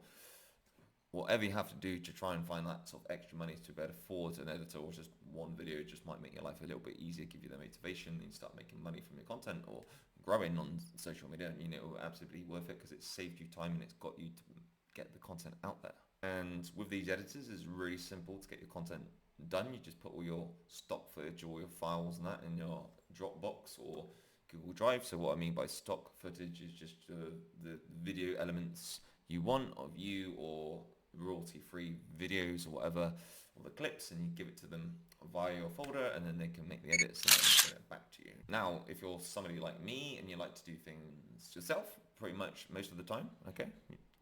whatever you have to do to try and find that sort of extra money to be able to afford an editor, or just one video just might make your life a little bit easier, give you the motivation, and you start making money from your content or growing on social media. And you know, absolutely worth it because it's saved you time and it's got you to get the content out there. And with these editors, it's really simple to get your content done. You just put all your stock footage, all your files and that in your Dropbox or Google Drive. So what I mean by stock footage is just the video elements you want of you or royalty-free videos or whatever, or the clips, and you give it to them via your folder, and then they can make the edits and then get it back to you. Now, if you're somebody like me and you like to do things yourself pretty much most of the time, okay,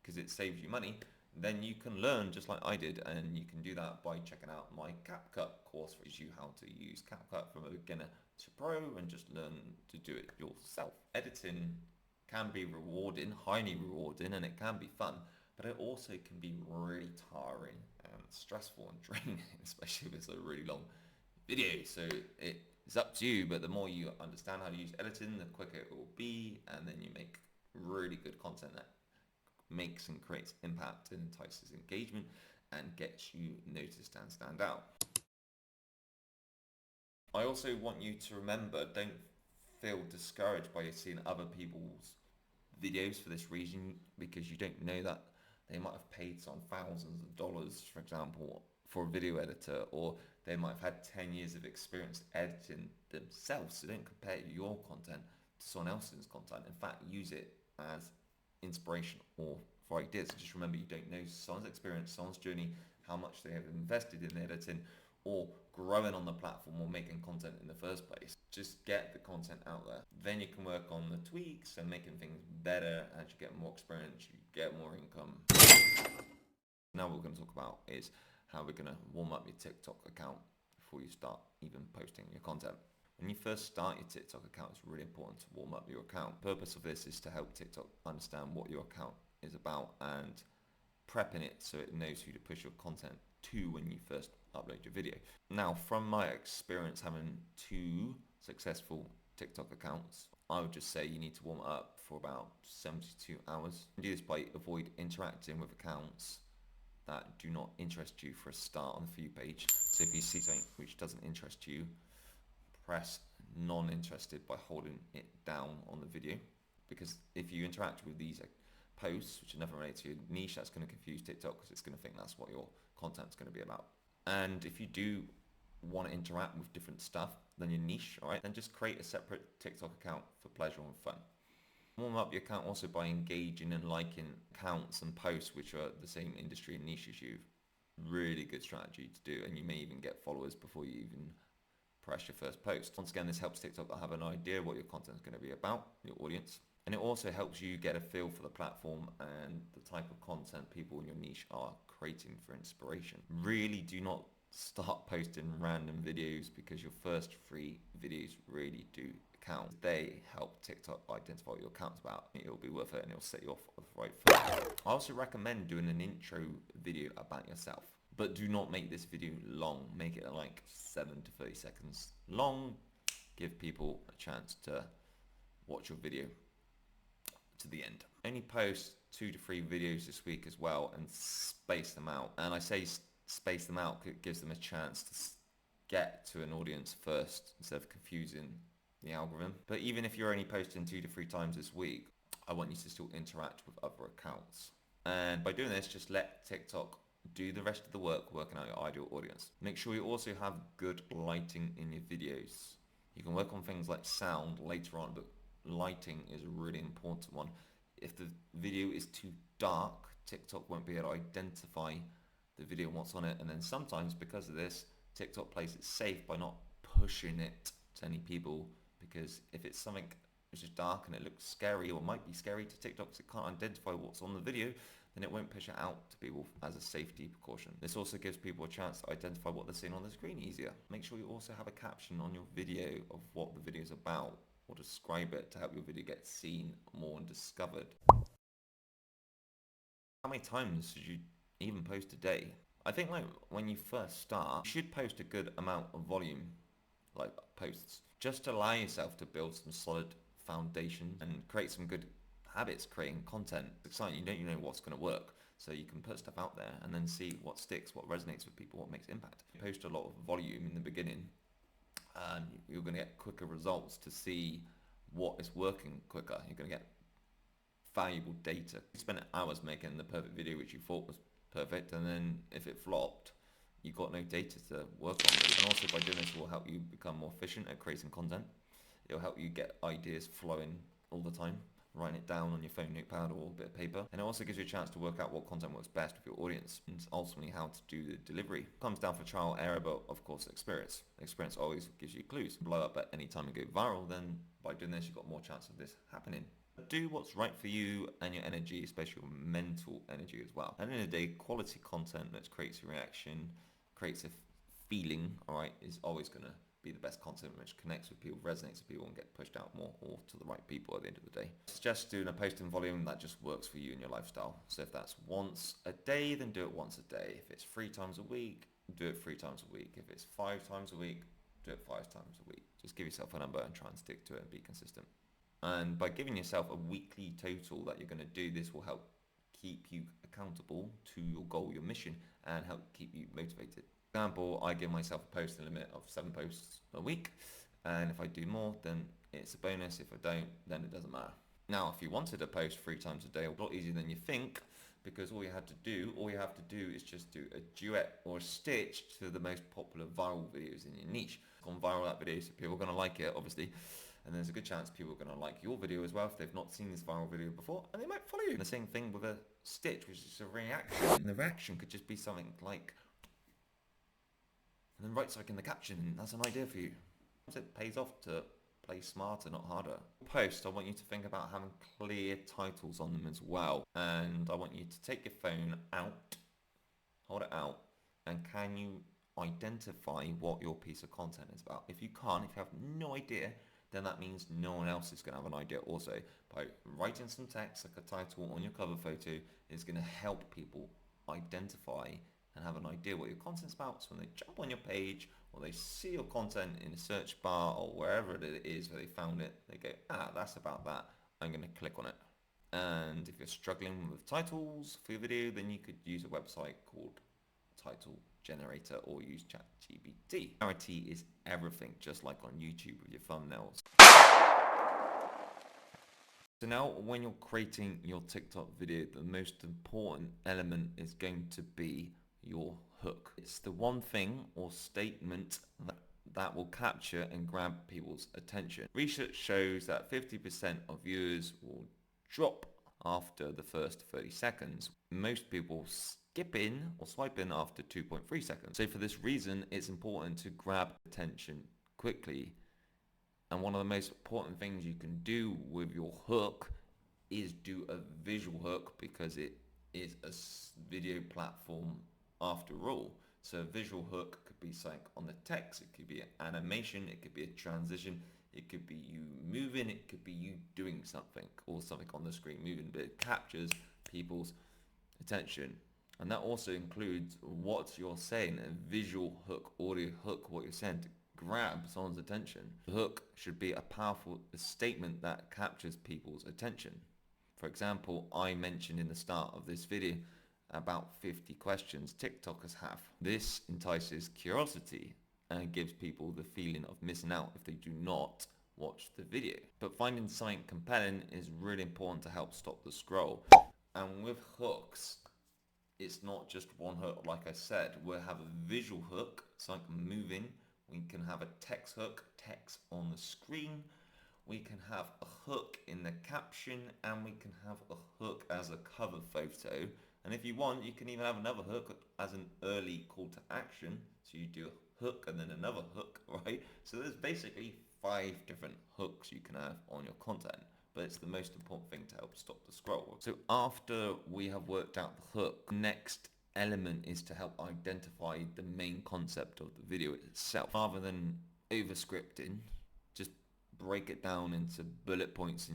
because it saves you money, then you can learn just like I did, and you can do that by checking out my CapCut course, which teaches you how to use CapCut from a beginner to pro and just learn to do it yourself. Editing can be rewarding, highly rewarding, and it can be fun, but it also can be really tiring and stressful and draining, especially if it's a really long video. So it's up to you, but the more you understand how to use editing, the quicker it will be, and then you make really good content that makes and creates impact and entices engagement and gets you noticed and stand out. I also want you to remember, don't feel discouraged by seeing other people's videos for this reason, because you don't know that they might have paid some thousands of dollars, for example, for a video editor, or they might have had 10 years of experience editing themselves. So don't compare your content to someone else's content. In fact, use it as inspiration or for ideas. Just remember, you don't know someone's experience, someone's journey, how much they have invested in editing or growing on the platform or making content in the first place. Just get the content out there. Then you can work on the tweaks and making things better. As you get more experience, you get more income. Now what we're going to talk about is how we're going to warm up your TikTok account before you start even posting your content. When you first start your TikTok account, it's really important to warm up your account. The purpose of this is to help TikTok understand what your account is about and prepping it so it knows who to push your content to when you first upload your video. Now, from my experience having 2 successful TikTok accounts, I would just say you need to warm it up for about 72 hours. You do this by avoid interacting with accounts that do not interest you for a start on the For You page. So if you see something which doesn't interest you, press non-interested by holding it down on the video, because if you interact with these posts which are never related to your niche, that's going to confuse TikTok because it's going to think that's what your content's going to be about. And if you do want to interact with different stuff than your niche, all right, then just create a separate TikTok account for pleasure and fun. Warm up your account also by engaging and liking accounts and posts which are the same industry and niche as you. Really good strategy to do, and you may even get followers before you even press your first post. Once again, this helps TikTok have an idea what your content is going to be about, your audience. And it also helps you get a feel for the platform and the type of content people in your niche are creating for inspiration. Really do not start posting random videos, because your first 3 videos really do count. They help TikTok identify what your account's about. It'll be worth it and it'll set you off on the right foot. I also recommend doing an intro video about yourself, but do not make this video long. Make it like 7 to 30 seconds long. Give people a chance to watch your video to the end. Only post 2 to 3 videos this week as well and space them out. And I say space them out, it gives them a chance to get to an audience first instead of confusing the algorithm. But even if you're only posting 2 to 3 times this week, I want you to still interact with other accounts. And by doing this, just let TikTok do the rest of the work working out your ideal audience. Make sure you also have good lighting in your videos. You can work on things like sound later on, but lighting is a really important one. If the video is too dark, TikTok won't be able to identify the video and what's on it. And then sometimes because of this, TikTok plays it safe by not pushing it to any people, because if it's something which is dark and it looks scary or might be scary to TikTok because it can't identify what's on the video, then it won't push it out to people as a safety precaution. This also gives people a chance to identify what they're seeing on the screen easier. Make sure you also have a caption on your video of what the video is about, or describe it to help your video get seen more and discovered. How many times should you even post a day? I think like when you first start, you should post a good amount of volume, like posts, just to allow yourself to build some solid foundation and create some good habits creating content. It's exciting, you don't know what's going to work, so you can put stuff out there and then see what sticks, what resonates with people, what makes impact. You post a lot of volume in the beginning and you're going to get quicker results to see what is working quicker. You're going to get valuable data. You spent hours making the perfect video which you thought was perfect, and then if it flopped, you got no data to work on. And also by doing this, it will help you become more efficient at creating content. It'll help you get ideas flowing all the time, writing it down on your phone notepad or a bit of paper. And it also gives you a chance to work out what content works best with your audience and ultimately how to do the delivery. It comes down for trial error, but of course experience. Experience always gives you clues. Blow up at any time and go viral, then by doing this, you've got more chance of this happening. Do what's right for you and your energy, especially your mental energy as well. At the end of the day, quality content that creates a reaction, creates a feeling, alright, is always going to be the best content which connects with people, resonates with people, and get pushed out more or to the right people at the end of the day. I suggest doing a posting volume that just works for you and your lifestyle. So if that's once a day, then do it once a day. If it's 3 times a week, do it 3 times a week. If it's 5 times a week, do it 5 times a week. Just give yourself a number and try and stick to it and be consistent. And by giving yourself a weekly total that you're going to do, this will help keep you accountable to your goal, your mission, and help keep you motivated. For example, I give myself a posting limit of 7 posts a week, and if I do more, then it's a bonus. If I don't, then it doesn't matter. Now, if you wanted to post 3 times a day, a lot easier than you think, because all you have to do is just do a duet or a stitch to the most popular viral videos in your niche. Gone viral, that video, so people are going to like it, obviously. And there's a good chance people are going to like your video as well if they've not seen this viral video before, and they might follow you. And the same thing with a stitch, which is a reaction. And the reaction could just be something like, and then write something in the caption, and that's an idea for you. It pays off to play smarter, not harder. Post, I want you to think about having clear titles on them as well. And I want you to take your phone out, hold it out, and can you identify what your piece of content is about? If you can't, if you have no idea, then that means no one else is going to have an idea also. By writing some text, like a title on your cover photo, is going to help people identify and have an idea what your content's about. So when they jump on your page or they see your content in a search bar or wherever it is where they found it, they go, that's about that. I'm going to click on it. And if you're struggling with titles for your video, then you could use a website called Title Generator or use ChatGPT. Clarity is everything, just like on YouTube with your thumbnails. So now when you're creating your TikTok video, the most important element is going to be your hook. It's the one thing or statement that will capture and grab people's attention. Research shows that 50% of viewers will drop after the first 30 seconds. Most people skip in or swipe in after 2.3 seconds. So for this reason, it's important to grab attention quickly. And one of the most important things you can do with your hook is do a visual hook, because it is a video platform after all. So a visual hook could be something on the text, it could be an animation, it could be a transition, it could be you moving, it could be you doing something or something on the screen moving, but it captures people's attention. And that also includes what you're saying, a visual hook, audio hook, what you're saying to grab someone's attention. The hook should be a powerful statement that captures people's attention. For example, I mentioned in the start of this video about 50 questions TikTokers have. This entices curiosity and gives people the feeling of missing out if they do not watch the video. But finding something compelling is really important to help stop the scroll. And with hooks, it's not just one hook. Like I said, we'll have a visual hook, something moving. We can have a text hook, text on the screen. We can have a hook in the caption, and we can have a hook as a cover photo. And if you want, you can even have another hook as an early call to action. So you do a hook and then another hook, right? So there's basically 5 different hooks you can have on your content, but it's the most important thing to help stop the scroll. So after we have worked out the hook, next element is to help identify the main concept of the video itself. Rather than over scripting, just break it down into bullet points.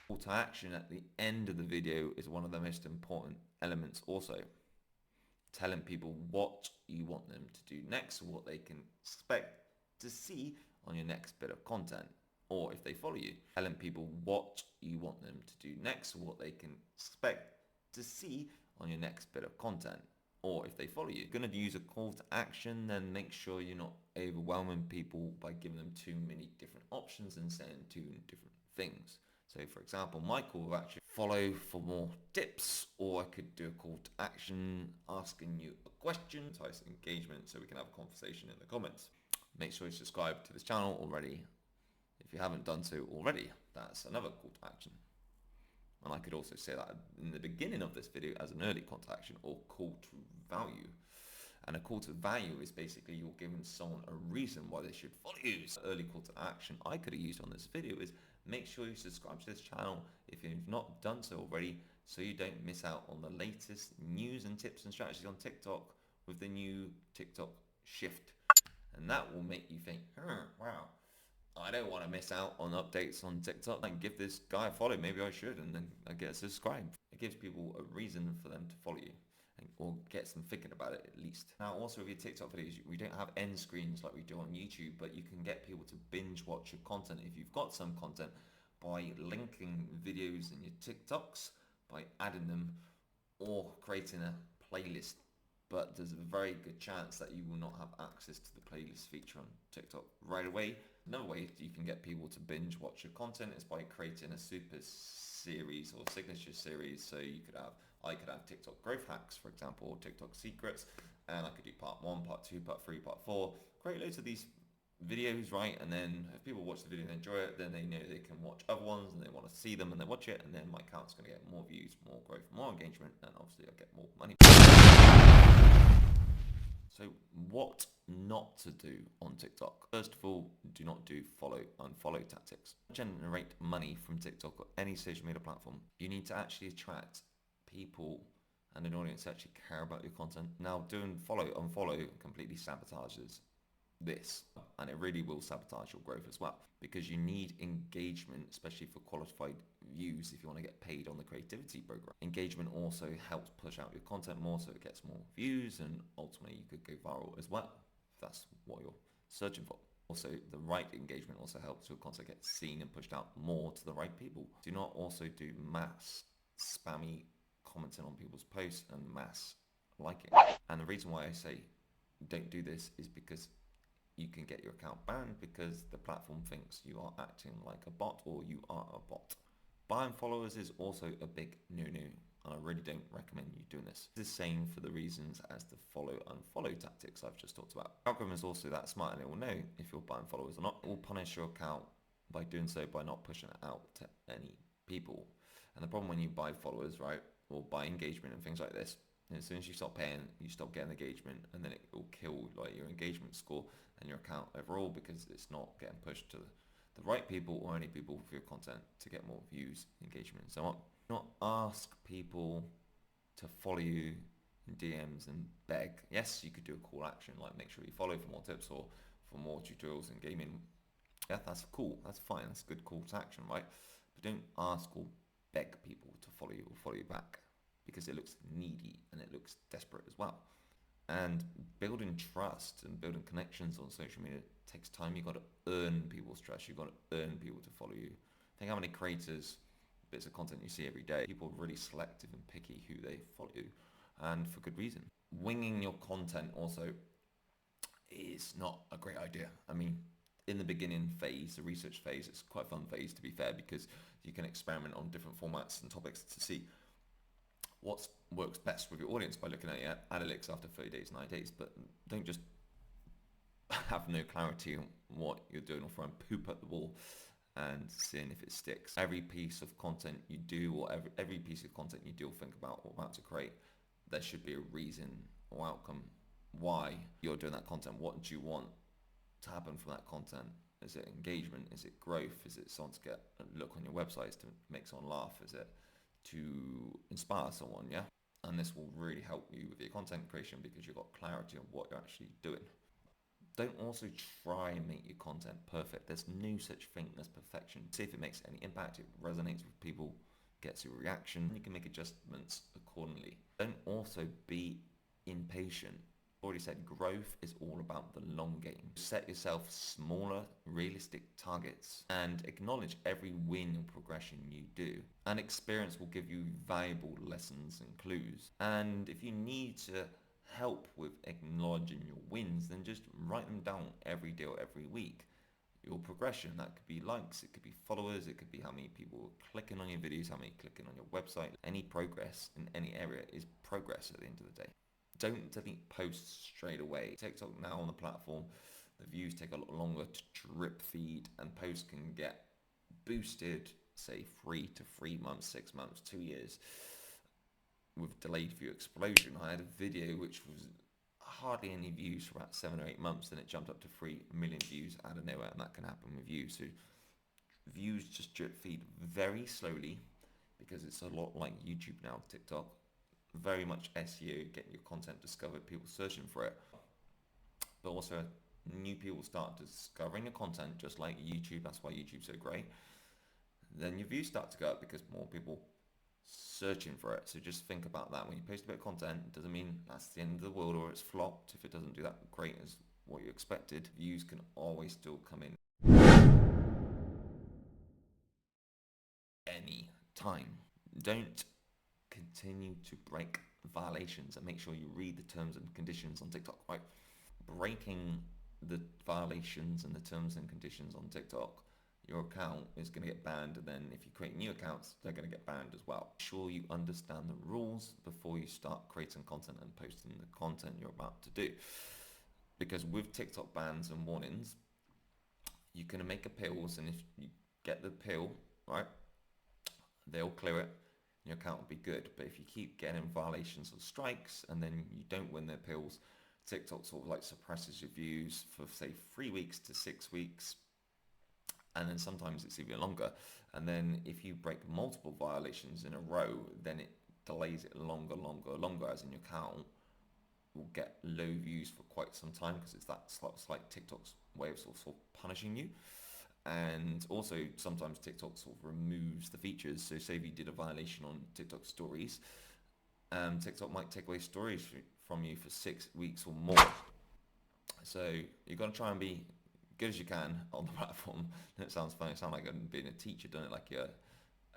Call to action at the end of the video is one of the most important elements also. Telling people what you want them to do next, what they can expect to see on your next bit of content, or if they follow you. Telling people what you want them to do next, what they can expect to see on your next bit of content, or if they follow you. If you're going to use a call to action, then make sure you're not overwhelming people by giving them too many different options and saying too many different things. So for example, my call to action, follow for more tips, or I could do a call to action asking you a question, entice engagement so we can have a conversation in the comments. Make sure you subscribe to this channel already. If you haven't done so already, that's another call to action. And I could also say that in the beginning of this video as an early call to action or call to value. And a call to value is basically you're giving someone a reason why they should follow you. So early call to action I could have used on this video is make sure you subscribe to this channel if you've not done so already, so you don't miss out on the latest news and tips and strategies on TikTok with the new TikTok shift. And that will make you think, wow, I don't want to miss out on updates on TikTok. Like, give this guy a follow, maybe I should, and then I get subscribed. It gives people a reason for them to follow you, or gets them thinking about it at least. Now also with your TikTok videos, we don't have end screens like we do on YouTube, but you can get people to binge watch your content if you've got some content by linking videos in your TikToks, by adding them, or creating a playlist. But there's a very good chance that you will not have access to the playlist feature on TikTok right away. Another way you can get people to binge watch your content is by creating a super series or signature series. So I could have TikTok growth hacks, for example, or TikTok secrets, and I could do part 1, part 2, part 3, part 4. Create loads of these videos, right? And then if people watch the video and enjoy it, then they know they can watch other ones and they want to see them and they watch it, and then my account's going to get more views, more growth, more engagement, and obviously I'll get more money. So what not to do on TikTok? First of all, do not do follow unfollow tactics. To generate money from TikTok or any social media platform, you need to actually attract people and an audience that actually care about your content. Now, doing follow unfollow completely sabotages this, and it really will sabotage your growth as well, because you need engagement, especially for qualified views if you want to get paid on the creativity program. Engagement also helps push out your content more, so it gets more views, and ultimately you could go viral as well if that's what you're searching for. Also, the right engagement also helps your content get seen and pushed out more to the right people. Do not also do mass spammy commenting on people's posts and mass liking. And the reason why I say don't do this is because you can get your account banned because the platform thinks you are acting like a bot or you are a bot. Buying followers is also a big no-no, and I really don't recommend you doing this. It's the same for the reasons as the follow unfollow tactics I've just talked about. The algorithm is also that smart, and it will know if you're buying followers or not. It will punish your account by doing so by not pushing it out to any people. And the problem when you buy followers, right, or buy engagement and things like this, as soon as you stop paying, you stop getting engagement, and then it will kill like your engagement score and your account overall, because it's not getting pushed to the right people or any people for your content to get more views, engagement, and so on. Not ask people to follow you in DMs and beg. Yes, you could do a call action like make sure you follow for more tips or for more tutorials in gaming. Yeah, that's cool. That's fine. That's a good call to action, right? But don't ask or beg people to follow you or follow you back, because it looks needy and it looks desperate as well. And building trust and building connections on social media takes time. You've got to earn people's trust. You've got to earn people to follow you. Think how many creators, bits of content you see every day. People are really selective and picky who they follow, and for good reason. Winging your content also is not a great idea. I mean, in the beginning phase, the research phase, it's quite a fun phase to be fair, because you can experiment on different formats and topics to see what works best with your audience by looking at your analytics after 30 days, 9 days. But don't just have no clarity on what you're doing or throwing poop at the wall and seeing if it sticks. Every piece of content you do, or every piece of content you do or think about or about to create, there should be a reason or outcome why you're doing that content. What do you want to happen from that content? Is it engagement? Is it growth? Is it someone to get a look on your websites to make someone laugh? Is it to inspire someone? Yeah. And this will really help you with your content creation because you've got clarity on what you're actually doing. Don't also try and make your content perfect. There's no such thing as perfection. See if it makes any impact, it resonates with people, gets a reaction, you can make adjustments accordingly. Don't also be impatient. Already said, growth is all about the long game. Set yourself smaller, realistic targets and acknowledge every win or progression you do. And experience will give you valuable lessons and clues. And if you need to help with acknowledging your wins, then just write them down every day or every week. Your progression, that could be likes, it could be followers, it could be how many people are clicking on your videos, how many clicking on your website. Any progress in any area is progress at the end of the day. Don't delete posts straight away. TikTok now on the platform, the views take a lot longer to drip feed, and posts can get boosted, say 3 to 3 months, 6 months, 2 years. With delayed view explosion, I had a video which was hardly any views for about 7 or 8 months, then it jumped up to 3 million views out of nowhere, and that can happen with views. So views just drip feed very slowly because it's a lot like YouTube now, TikTok. Very much SEO, getting your content discovered, people searching for it. But also new people start discovering your content, just like YouTube. That's why YouTube's so great. Then your views start to go up because more people searching for it. So just think about that. When you post a bit of content, it doesn't mean that's the end of the world or it's flopped. If it doesn't do that great as what you expected, views can always still come in any time. Don't continue to break violations, and make sure you read the terms and conditions on TikTok, right? Breaking the violations and the terms and conditions on TikTok, your account is going to get banned, and then if you create new accounts, they're going to get banned as well. Make sure you understand the rules before you start creating content and posting the content you're about to do. Because with TikTok bans and warnings, you can make appeals, and if you get the appeal, right, they'll clear it, your account will be good. But if you keep getting violations or strikes and then you don't win the appeals, TikTok sort of like suppresses your views for say 3 weeks to 6 weeks, and then sometimes it's even longer. And then if you break multiple violations in a row, then it delays it longer, as in your account will get low views for quite some time, because it's that slight TikTok's way of sort of punishing you. And also sometimes TikTok sort of removes the features. So say if you did a violation on TikTok stories, TikTok might take away stories from you for 6 weeks or more. So you've got to try and be good as you can on the platform. It sounds funny, it sounds like I'm being a teacher, don't it? Like you're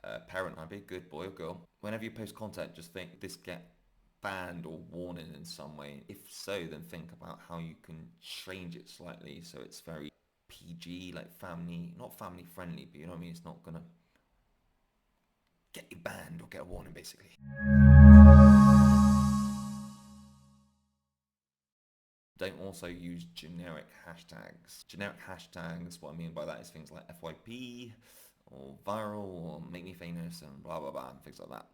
a parent. I'd be a good boy or girl. Whenever you post content, just think, this get banned or warning in some way? If so, then think about how you can change it slightly so it's very PG, like family, not family friendly, but you know what I mean? It's not gonna get you banned or get a warning, basically. Don't also use generic hashtags. Generic hashtags, what I mean by that is things like FYP or viral or make me famous and blah blah blah and things like that.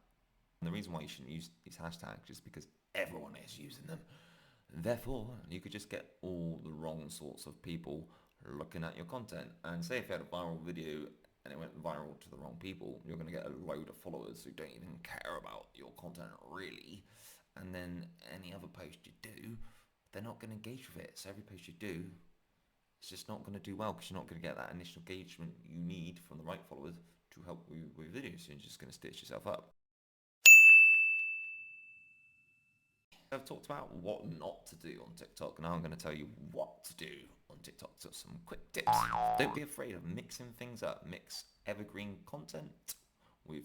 And the reason why you shouldn't use these hashtags is because everyone is using them. Therefore, you could just get all the wrong sorts of people looking at your content. And say if you had a viral video and it went viral to the wrong people, you're going to get a load of followers who don't even care about your content really. And then any other post you do, they're not going to engage with it. So every post you do, it's just not going to do well, because you're not going to get that initial engagement you need from the right followers to help you with videos. So you're just going to stitch yourself up. I've talked about what not to do on TikTok. Now I'm going to tell you what to do on TikTok. So some quick tips. Don't be afraid of mixing things up. Mix evergreen content, with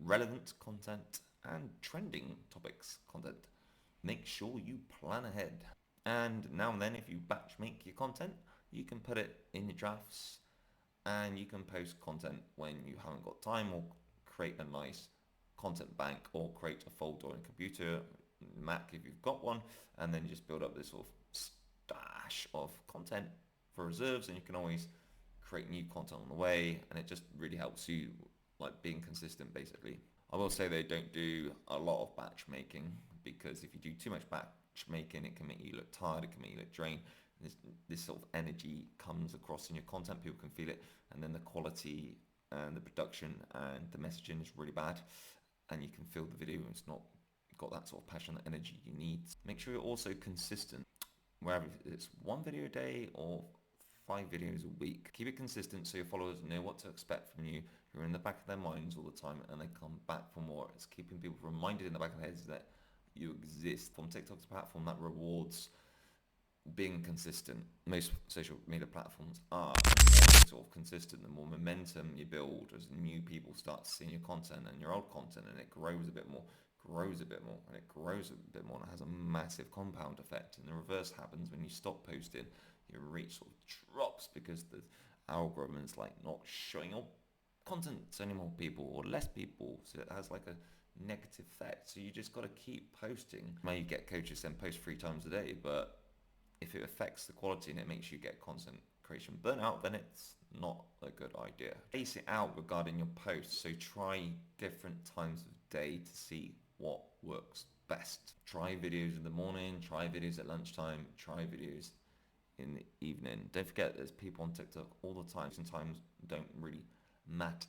relevant content, and trending topics content. Make sure you plan ahead. And now and then, if you batch make your content, you can put it in your drafts and you can post content when you haven't got time, or create a nice content bank, or create a folder on a computer, Mac if you've got one, and then you just build up this sort of stash of content for reserves, and you can always create new content on the way, and it just really helps you like being consistent basically. I will say they don't do a lot of batch making, because if you do too much batch making, it can make you look tired, it can make you look drained. This sort of energy comes across in your content, people can feel it, and then the quality and the production and the messaging is really bad, and you can feel the video it's not got that sort of passion, that energy you need. Make sure you're also consistent, wherever it's one video a day or 5 videos a week. Keep it consistent so your followers know what to expect from you. You're in the back of their minds all the time, and they come back for more. It's keeping people reminded in the back of their heads that you exist. From TikTok's platform that rewards being consistent. Most social media platforms are more sort of consistent. The more momentum you build as new people start seeing your content and your old content, and it grows a bit more, grows a bit more, and it grows a bit more, and it has a massive compound effect. And the reverse happens when you stop posting. Your reach sort of drops because the algorithm is like not showing your content to any more people or less people, so it has like a negative effect. So you just got to keep posting. Now you get coaches saying post 3 times a day, but if it affects the quality and it makes you get content creation burnout, then it's not a good idea. Space it out regarding your posts, so try different times of day to see what works best. Try videos in the morning, try videos at lunchtime, try videos in the evening. Don't forget there's people on TikTok all the time. Sometimes don't really matter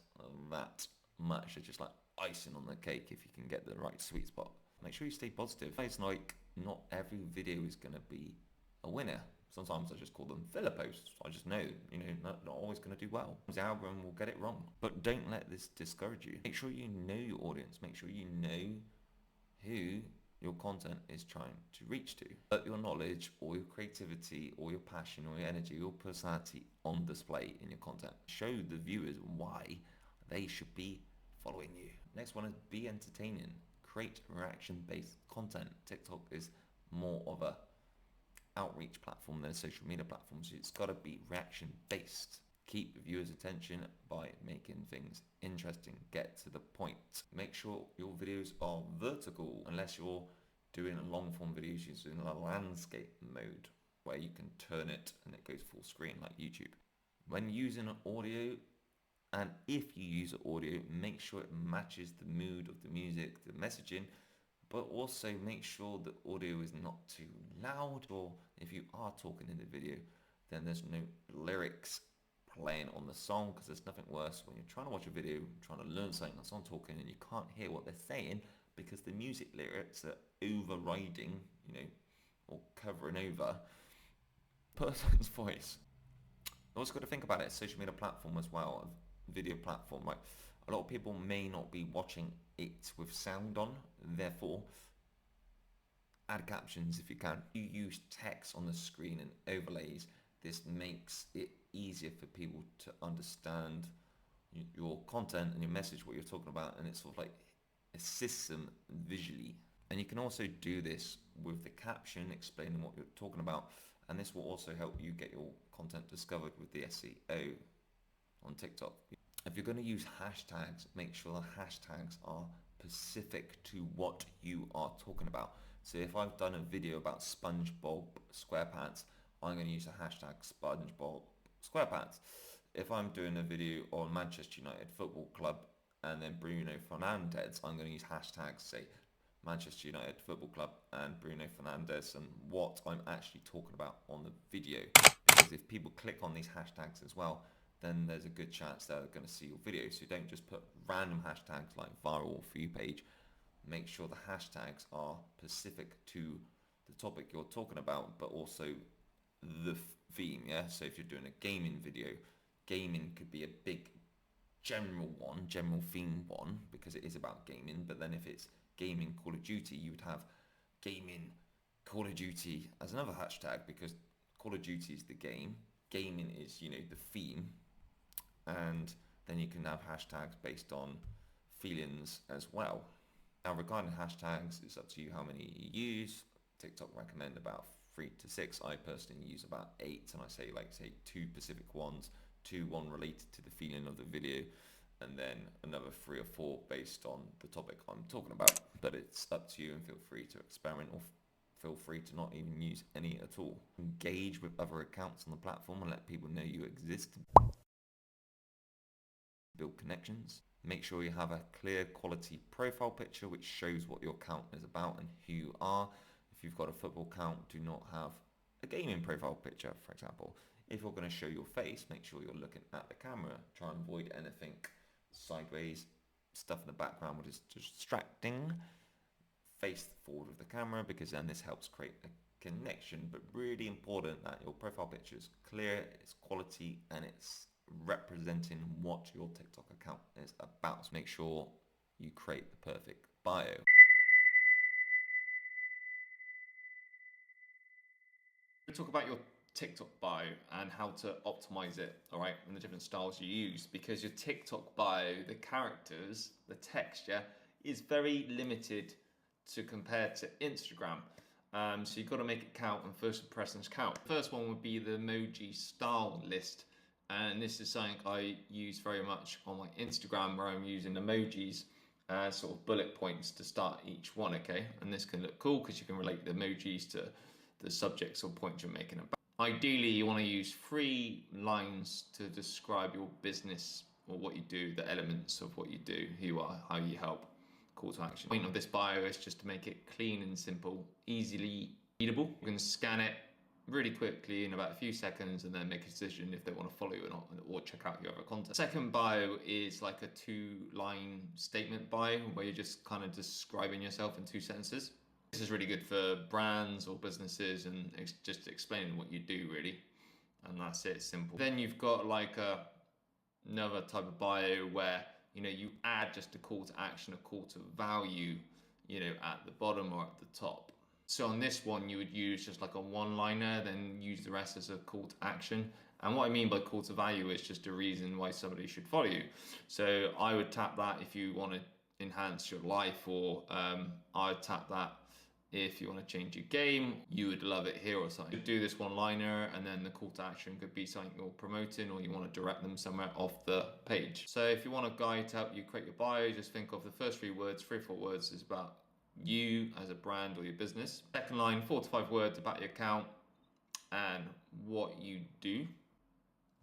that much. They're just like icing on the cake if you can get the right sweet spot. Make sure you stay positive. It's like not every video is going to be a winner. Sometimes I just call them filler posts. I just know, not always going to do well. The algorithm will get it wrong. But don't let this discourage you. Make sure you know your audience. Make sure you know who your content is trying to reach to. Put your knowledge or your creativity or your passion or your energy, your personality on display in your content. Show the viewers why they should be following you. Next one is be entertaining. Create reaction-based content. TikTok is more of a outreach platform than a social media platform, so it's got to be reaction-based. Keep viewers' attention by making things interesting. Get to the point. Make sure your videos are vertical, unless you're doing a long-form videos using a landscape mode where you can turn it and it goes full screen like YouTube. When using an audio, and if you use audio, make sure it matches the mood of the music, the messaging, but also make sure the audio is not too loud, or if you are talking in the video, then there's no lyrics playing on the song, because there's nothing worse when you're trying to watch a video, trying to learn something, and someone talking and you can't hear what they're saying because the music lyrics are overriding, or covering over person's voice. You also got to think about it as a social media platform as well, a video platform. Like, a lot of people may not be watching it with sound on, therefore add captions if you can. You use text on the screen and overlays. This makes it easier for people to understand your content and your message, what you're talking about, and it sort of like assists them visually. And you can also do this with the caption explaining what you're talking about, and this will also help you get your content discovered with the SEO on TikTok. If you're going to use hashtags, make sure the hashtags are specific to what you are talking about. So if I've done a video about SpongeBob SquarePants, I'm going to use the hashtag SpongeBob SquarePants. If I'm doing a video on Manchester United Football Club and then Bruno Fernandes, I'm going to use hashtags, say Manchester United Football Club and Bruno Fernandes, and what I'm actually talking about on the video. Because if people click on these hashtags as well, then there's a good chance they're going to see your video. So don't just put random hashtags like viral for you page. Make sure the hashtags are specific to the topic you're talking about, but also the theme. So if you're doing a gaming video, gaming could be a big general theme one, because it is about gaming. But then if it's gaming Call of Duty, you would have gaming Call of Duty as another hashtag, because Call of Duty is the game, gaming is the theme, and then you can have hashtags based on feelings as well. Now regarding hashtags, it's up to you how many you use. TikTok recommend about 3 to 6. I personally use about 8, and I say 2 specific ones, 1 related to the feeling of the video, and then another 3 or 4 based on the topic I'm talking about. But it's up to you, and feel free to experiment, or feel free to not even use any at all. Engage with other accounts on the platform and let people know you exist. Build connections. Make sure you have a clear quality profile picture which shows what your account is about and who you are. If you've got a football account, do not have a gaming profile picture, for example. If you're going to show your face, make sure you're looking at the camera. Try and avoid anything sideways, stuff in the background which is distracting. Face forward of the camera, because then this helps create a connection. But really important that your profile picture is clear, it's quality, and it's representing what your TikTok account is about. So make sure you create the perfect bio. We'll talk about your TikTok bio and how to optimize it, all right, and the different styles you use, because your TikTok bio, the characters, the text, yeah, is very limited to compare to Instagram. So you've got to make it count, and first impressions count. The first one would be the emoji style list. And this is something I use very much on my Instagram, where I'm using emojis as sort of bullet points to start each one, okay? And this can look cool because you can relate the emojis to the subjects or points you're making about. Ideally, you want to use 3 lines to describe your business or what you do, the elements of what you do, who you are, how you help, call to action. The point of this bio is just to make it clean and simple, easily readable. You can scan it really quickly in about a few seconds and then make a decision if they want to follow you or not, or check out your other content. Second bio is like a 2-line statement bio where you're just kind of describing yourself in 2 sentences. This is really good for brands or businesses, and it's just explaining what you do really, and that's it, simple. Then you've got like another type of bio where you add just a call to action, a call to value, at the bottom or at the top. So on this one, you would use just like a 1-liner, then use the rest as a call to action. And what I mean by call to value is just a reason why somebody should follow you. So I would tap that if you want to enhance your life, or I would tap that if you want to change your game, you would love it here or something. Do this 1-liner, and then the call to action could be something you're promoting, or you want to direct them somewhere off the page. So if you want a guide to help you create your bio, just think of the first 3 words, 3 or 4 words is about you as a brand or your business. Second line, 4 to 5 words about your account and what you do,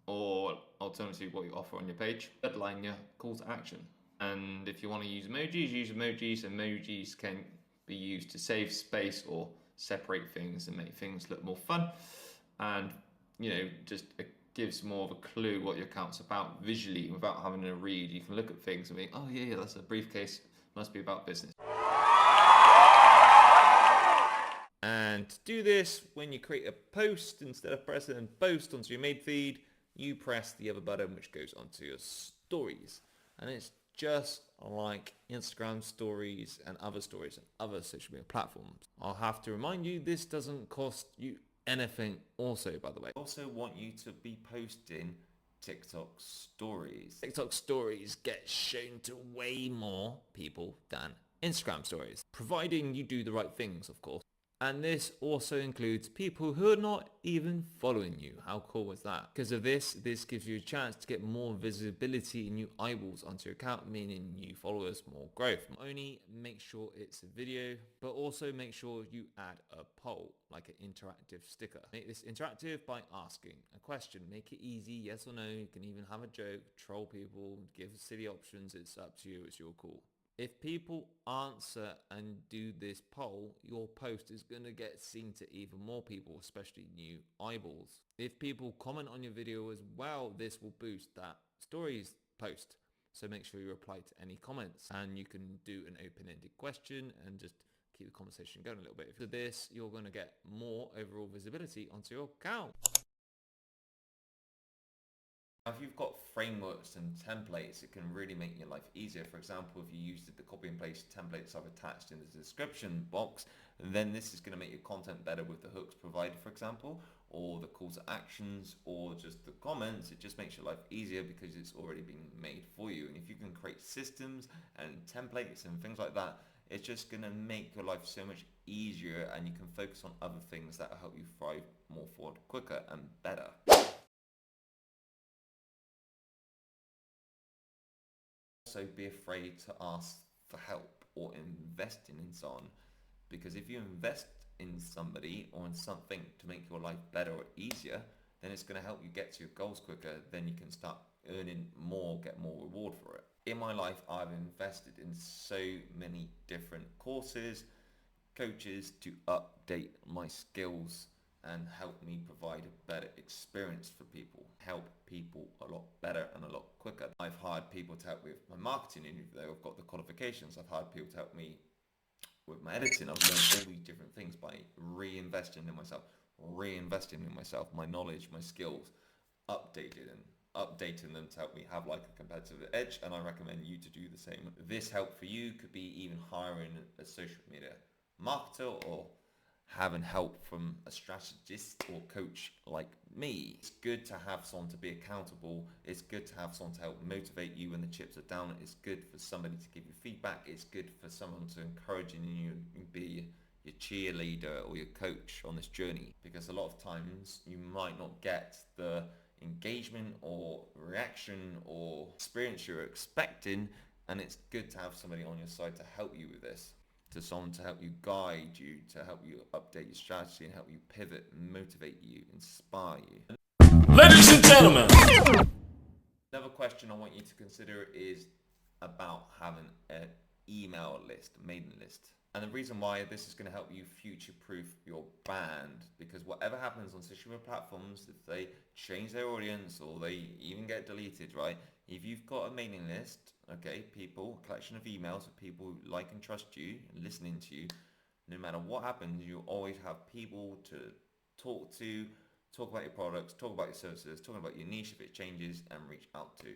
or alternatively what you offer on your page. Third line, your call to action. And if you want to use emojis, use emojis. Emojis can be used to save space or separate things and make things look more fun, and just it gives more of a clue what your account's about visually without having to read. You can look at things and think, oh yeah, that's a briefcase, must be about business. And to do this, when you create a post, instead of pressing post onto your main feed, you press the other button which goes onto your stories. And it's just like Instagram stories and other stories and other social media platforms. I'll have to remind you, this doesn't cost you anything also, by the way. I also want you to be posting TikTok stories. TikTok stories get shown to way more people than Instagram stories, providing you do the right things, of course. And this also includes people who are not even following you. How cool is that? Because of this gives you a chance to get more visibility and new eyeballs onto your account, meaning new followers, more growth. Not only make sure it's a video, but also make sure you add a poll, like an interactive sticker. Make this interactive by asking a question. Make it easy, yes or no. You can even have a joke, troll people, give silly options. It's up to you, it's your call. If people answer and do this poll, your post is going to get seen to even more people, especially new eyeballs. If people comment on your video as well, this will boost that stories post. So make sure you reply to any comments, and you can do an open-ended question and just keep the conversation going a little bit. If you do this, you're going to get more overall visibility onto your account. Now, if you've got frameworks and templates, it can really make your life easier. For example, if you used the copy and paste templates I've attached in the description box, then this is going to make your content better with the hooks provided, for example, or the calls to actions, or just the comments. It just makes your life easier because it's already been made for you. And if you can create systems and templates and things like that, it's just going to make your life so much easier, and you can focus on other things that will help you thrive more forward quicker and better. Also, be afraid to ask for help or investing in someone, because if you invest in somebody or in something to make your life better or easier, then it's going to help you get to your goals quicker. Then you can start earning more, get more reward for it. In my life, I've invested in so many different courses, coaches to update my skills and help me provide a better experience for people, help people a lot better and a lot quicker. I've hired people to help with my marketing, even though I've got the qualifications. I've hired people to help me with my editing. I've learned all these different things by reinvesting in myself, my knowledge, my skills, updating them to help me have like a competitive edge, and I recommend you to do the same. This help for you could be even hiring a social media marketer or having help from a strategist or coach like me. It's good to have someone to be accountable. It's good to have someone to help motivate you when the chips are down. It's good for somebody to give you feedback. It's good for someone to encourage you and be your cheerleader or your coach on this journey, because a lot of times you might not get the engagement or reaction or experience you're expecting, and it's good to have somebody on your side to help you with this, to someone to help you, guide you, to help you update your strategy and help you pivot, motivate you, inspire you. Ladies and gentlemen. Another question I want you to consider is about having an email list, mailing list. And the reason why this is going to help you future-proof your brand, because whatever happens on social media platforms, if they change their audience or they even get deleted, right? If you've got a mailing list, okay, people, a collection of emails of people who like and trust you and listening to you, no matter what happens, you always have people to talk to, talk about your products, talk about your services, talk about your niche if it changes, and reach out to.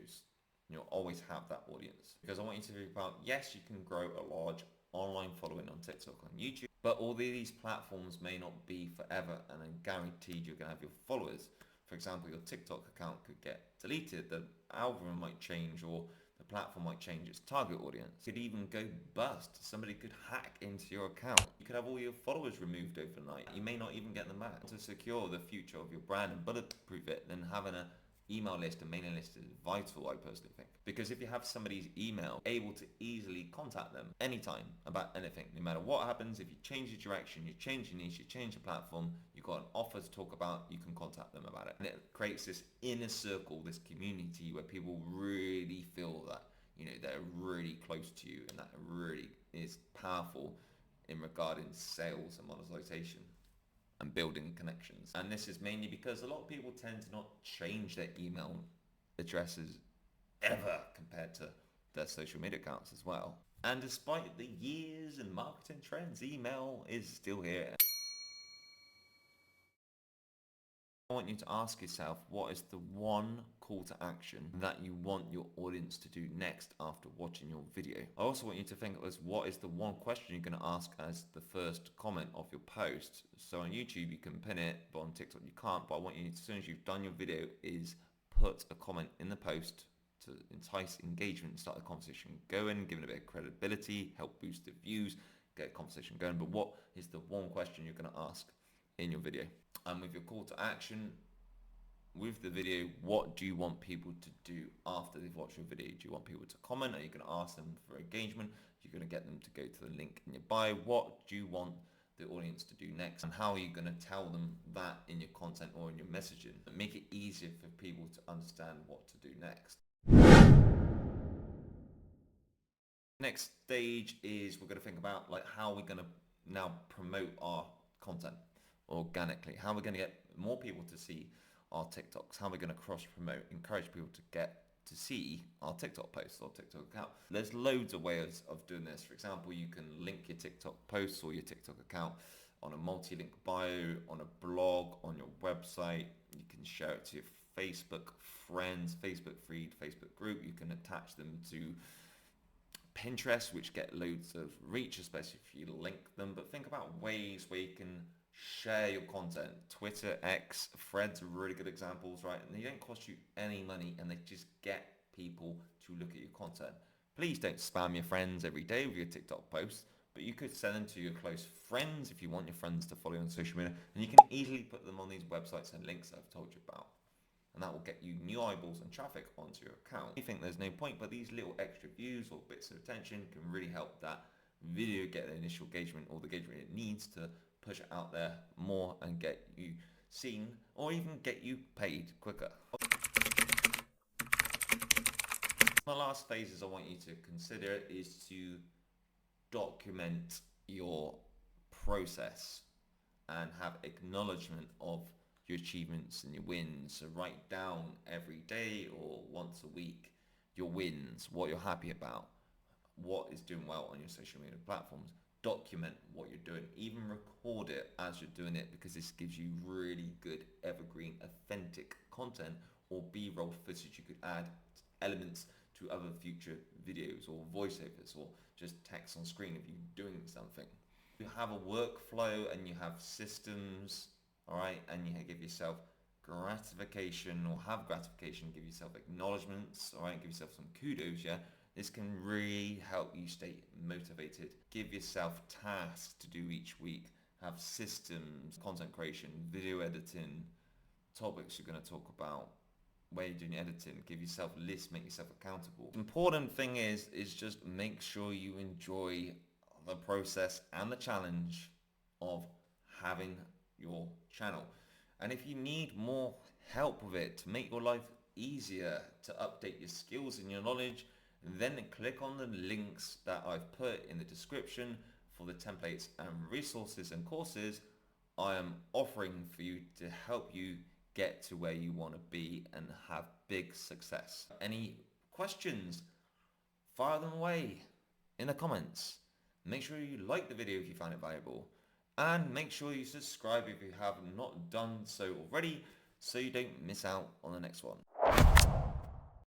You'll always have that audience. Because I want you to think about, yes, you can grow a large online following on TikTok, on YouTube, but all these platforms may not be forever, and I'm guaranteed you're going to have your followers. For example, your TikTok account could get deleted, the algorithm might change, or the platform might change its target audience. It could even go bust. Somebody could hack into your account. You could have all your followers removed overnight. You may not even get them back. To secure the future of your brand and bulletproof it, then having a email list and mailing list is vital, I personally think. Because if you have somebody's email, able to easily contact them anytime about anything, no matter what happens. If you change your direction, you change your niche, you change your platform, you've got an offer to talk about, you can contact them about it. And it creates this inner circle, this community where people really feel that, you know, they're really close to you, and that really is powerful in regarding sales and monetization and building connections. And this is mainly because a lot of people tend to not change their email addresses ever compared to their social media accounts as well. And despite the years and marketing trends, email is still here. I want you to ask yourself, what is the one call to action that you want your audience to do next after watching your video? I also want you to think of what is the one question you're going to ask as the first comment of your post. So on YouTube you can pin it, but on TikTok you can't. But I want you, as soon as you've done your video, is put a comment in the post to entice engagement and start the conversation going, give it a bit of credibility, help boost the views, get a conversation going. But what is the one question you're going to ask in your video? And with your call to action, with the video, what do you want people to do after they've watched your video? Do you want people to comment? Are you going to ask them for engagement? You're going to get them to go to the link in your bio. What do you want the audience to do next? And how are you going to tell them that in your content or in your messaging? And make it easier for people to understand what to do next. Next stage is we're going to think about like how we're going to now promote our content organically. How we're going to get more people to see our TikToks. How we're going to cross promote, encourage people to get to see our TikTok posts or TikTok account. There's loads of ways of doing this. For example, you can link your TikTok posts or your TikTok account on a multi-link bio, on a blog, on your website. You can share it to your Facebook friends, Facebook feed, Facebook group. You can attach them to Pinterest, which get loads of reach, especially if you link them. But think about ways where you can share your content. Twitter, X, Threads are really good examples, right? And they don't cost you any money, and they just get people to look at your content. Please don't spam your friends every day with your TikTok posts, but you could send them to your close friends if you want your friends to follow you on social media, and you can easily put them on these websites and links I've told you about. And that will get you new eyeballs and traffic onto your account. You think there's no point, but these little extra views or bits of attention can really help that video get the initial engagement or the engagement it needs to push it out there more and get you seen or even get you paid quicker. The last phases I want you to consider is to document your process and have acknowledgement of your achievements and your wins. So write down every day or once a week your wins, what you're happy about, what is doing well on your social media platforms. Document what you're doing, even record it as you're doing it, because this gives you really good evergreen authentic content or b-roll footage you could add elements to other future videos or voiceovers or just text on screen if you're doing something. You have a workflow and you have systems, all right, and you give yourself gratification or have gratification, give yourself acknowledgements, all right, give yourself some kudos, yeah. This can really help you stay motivated. Give yourself tasks to do each week. Have systems, content creation, video editing, topics you're going to talk about, where you're doing editing. Give yourself lists, make yourself accountable. The important thing is just make sure you enjoy the process and the challenge of having your channel. And if you need more help with it to make your life easier, to update your skills and your knowledge, then click on the links that I've put in the description for the templates and resources and courses I am offering for you to help you get to where you want to be and have big success. Any questions? Fire them away in the comments. Make sure you like the video if you found it valuable, and make sure you subscribe if you have not done so already so you don't miss out on the next one.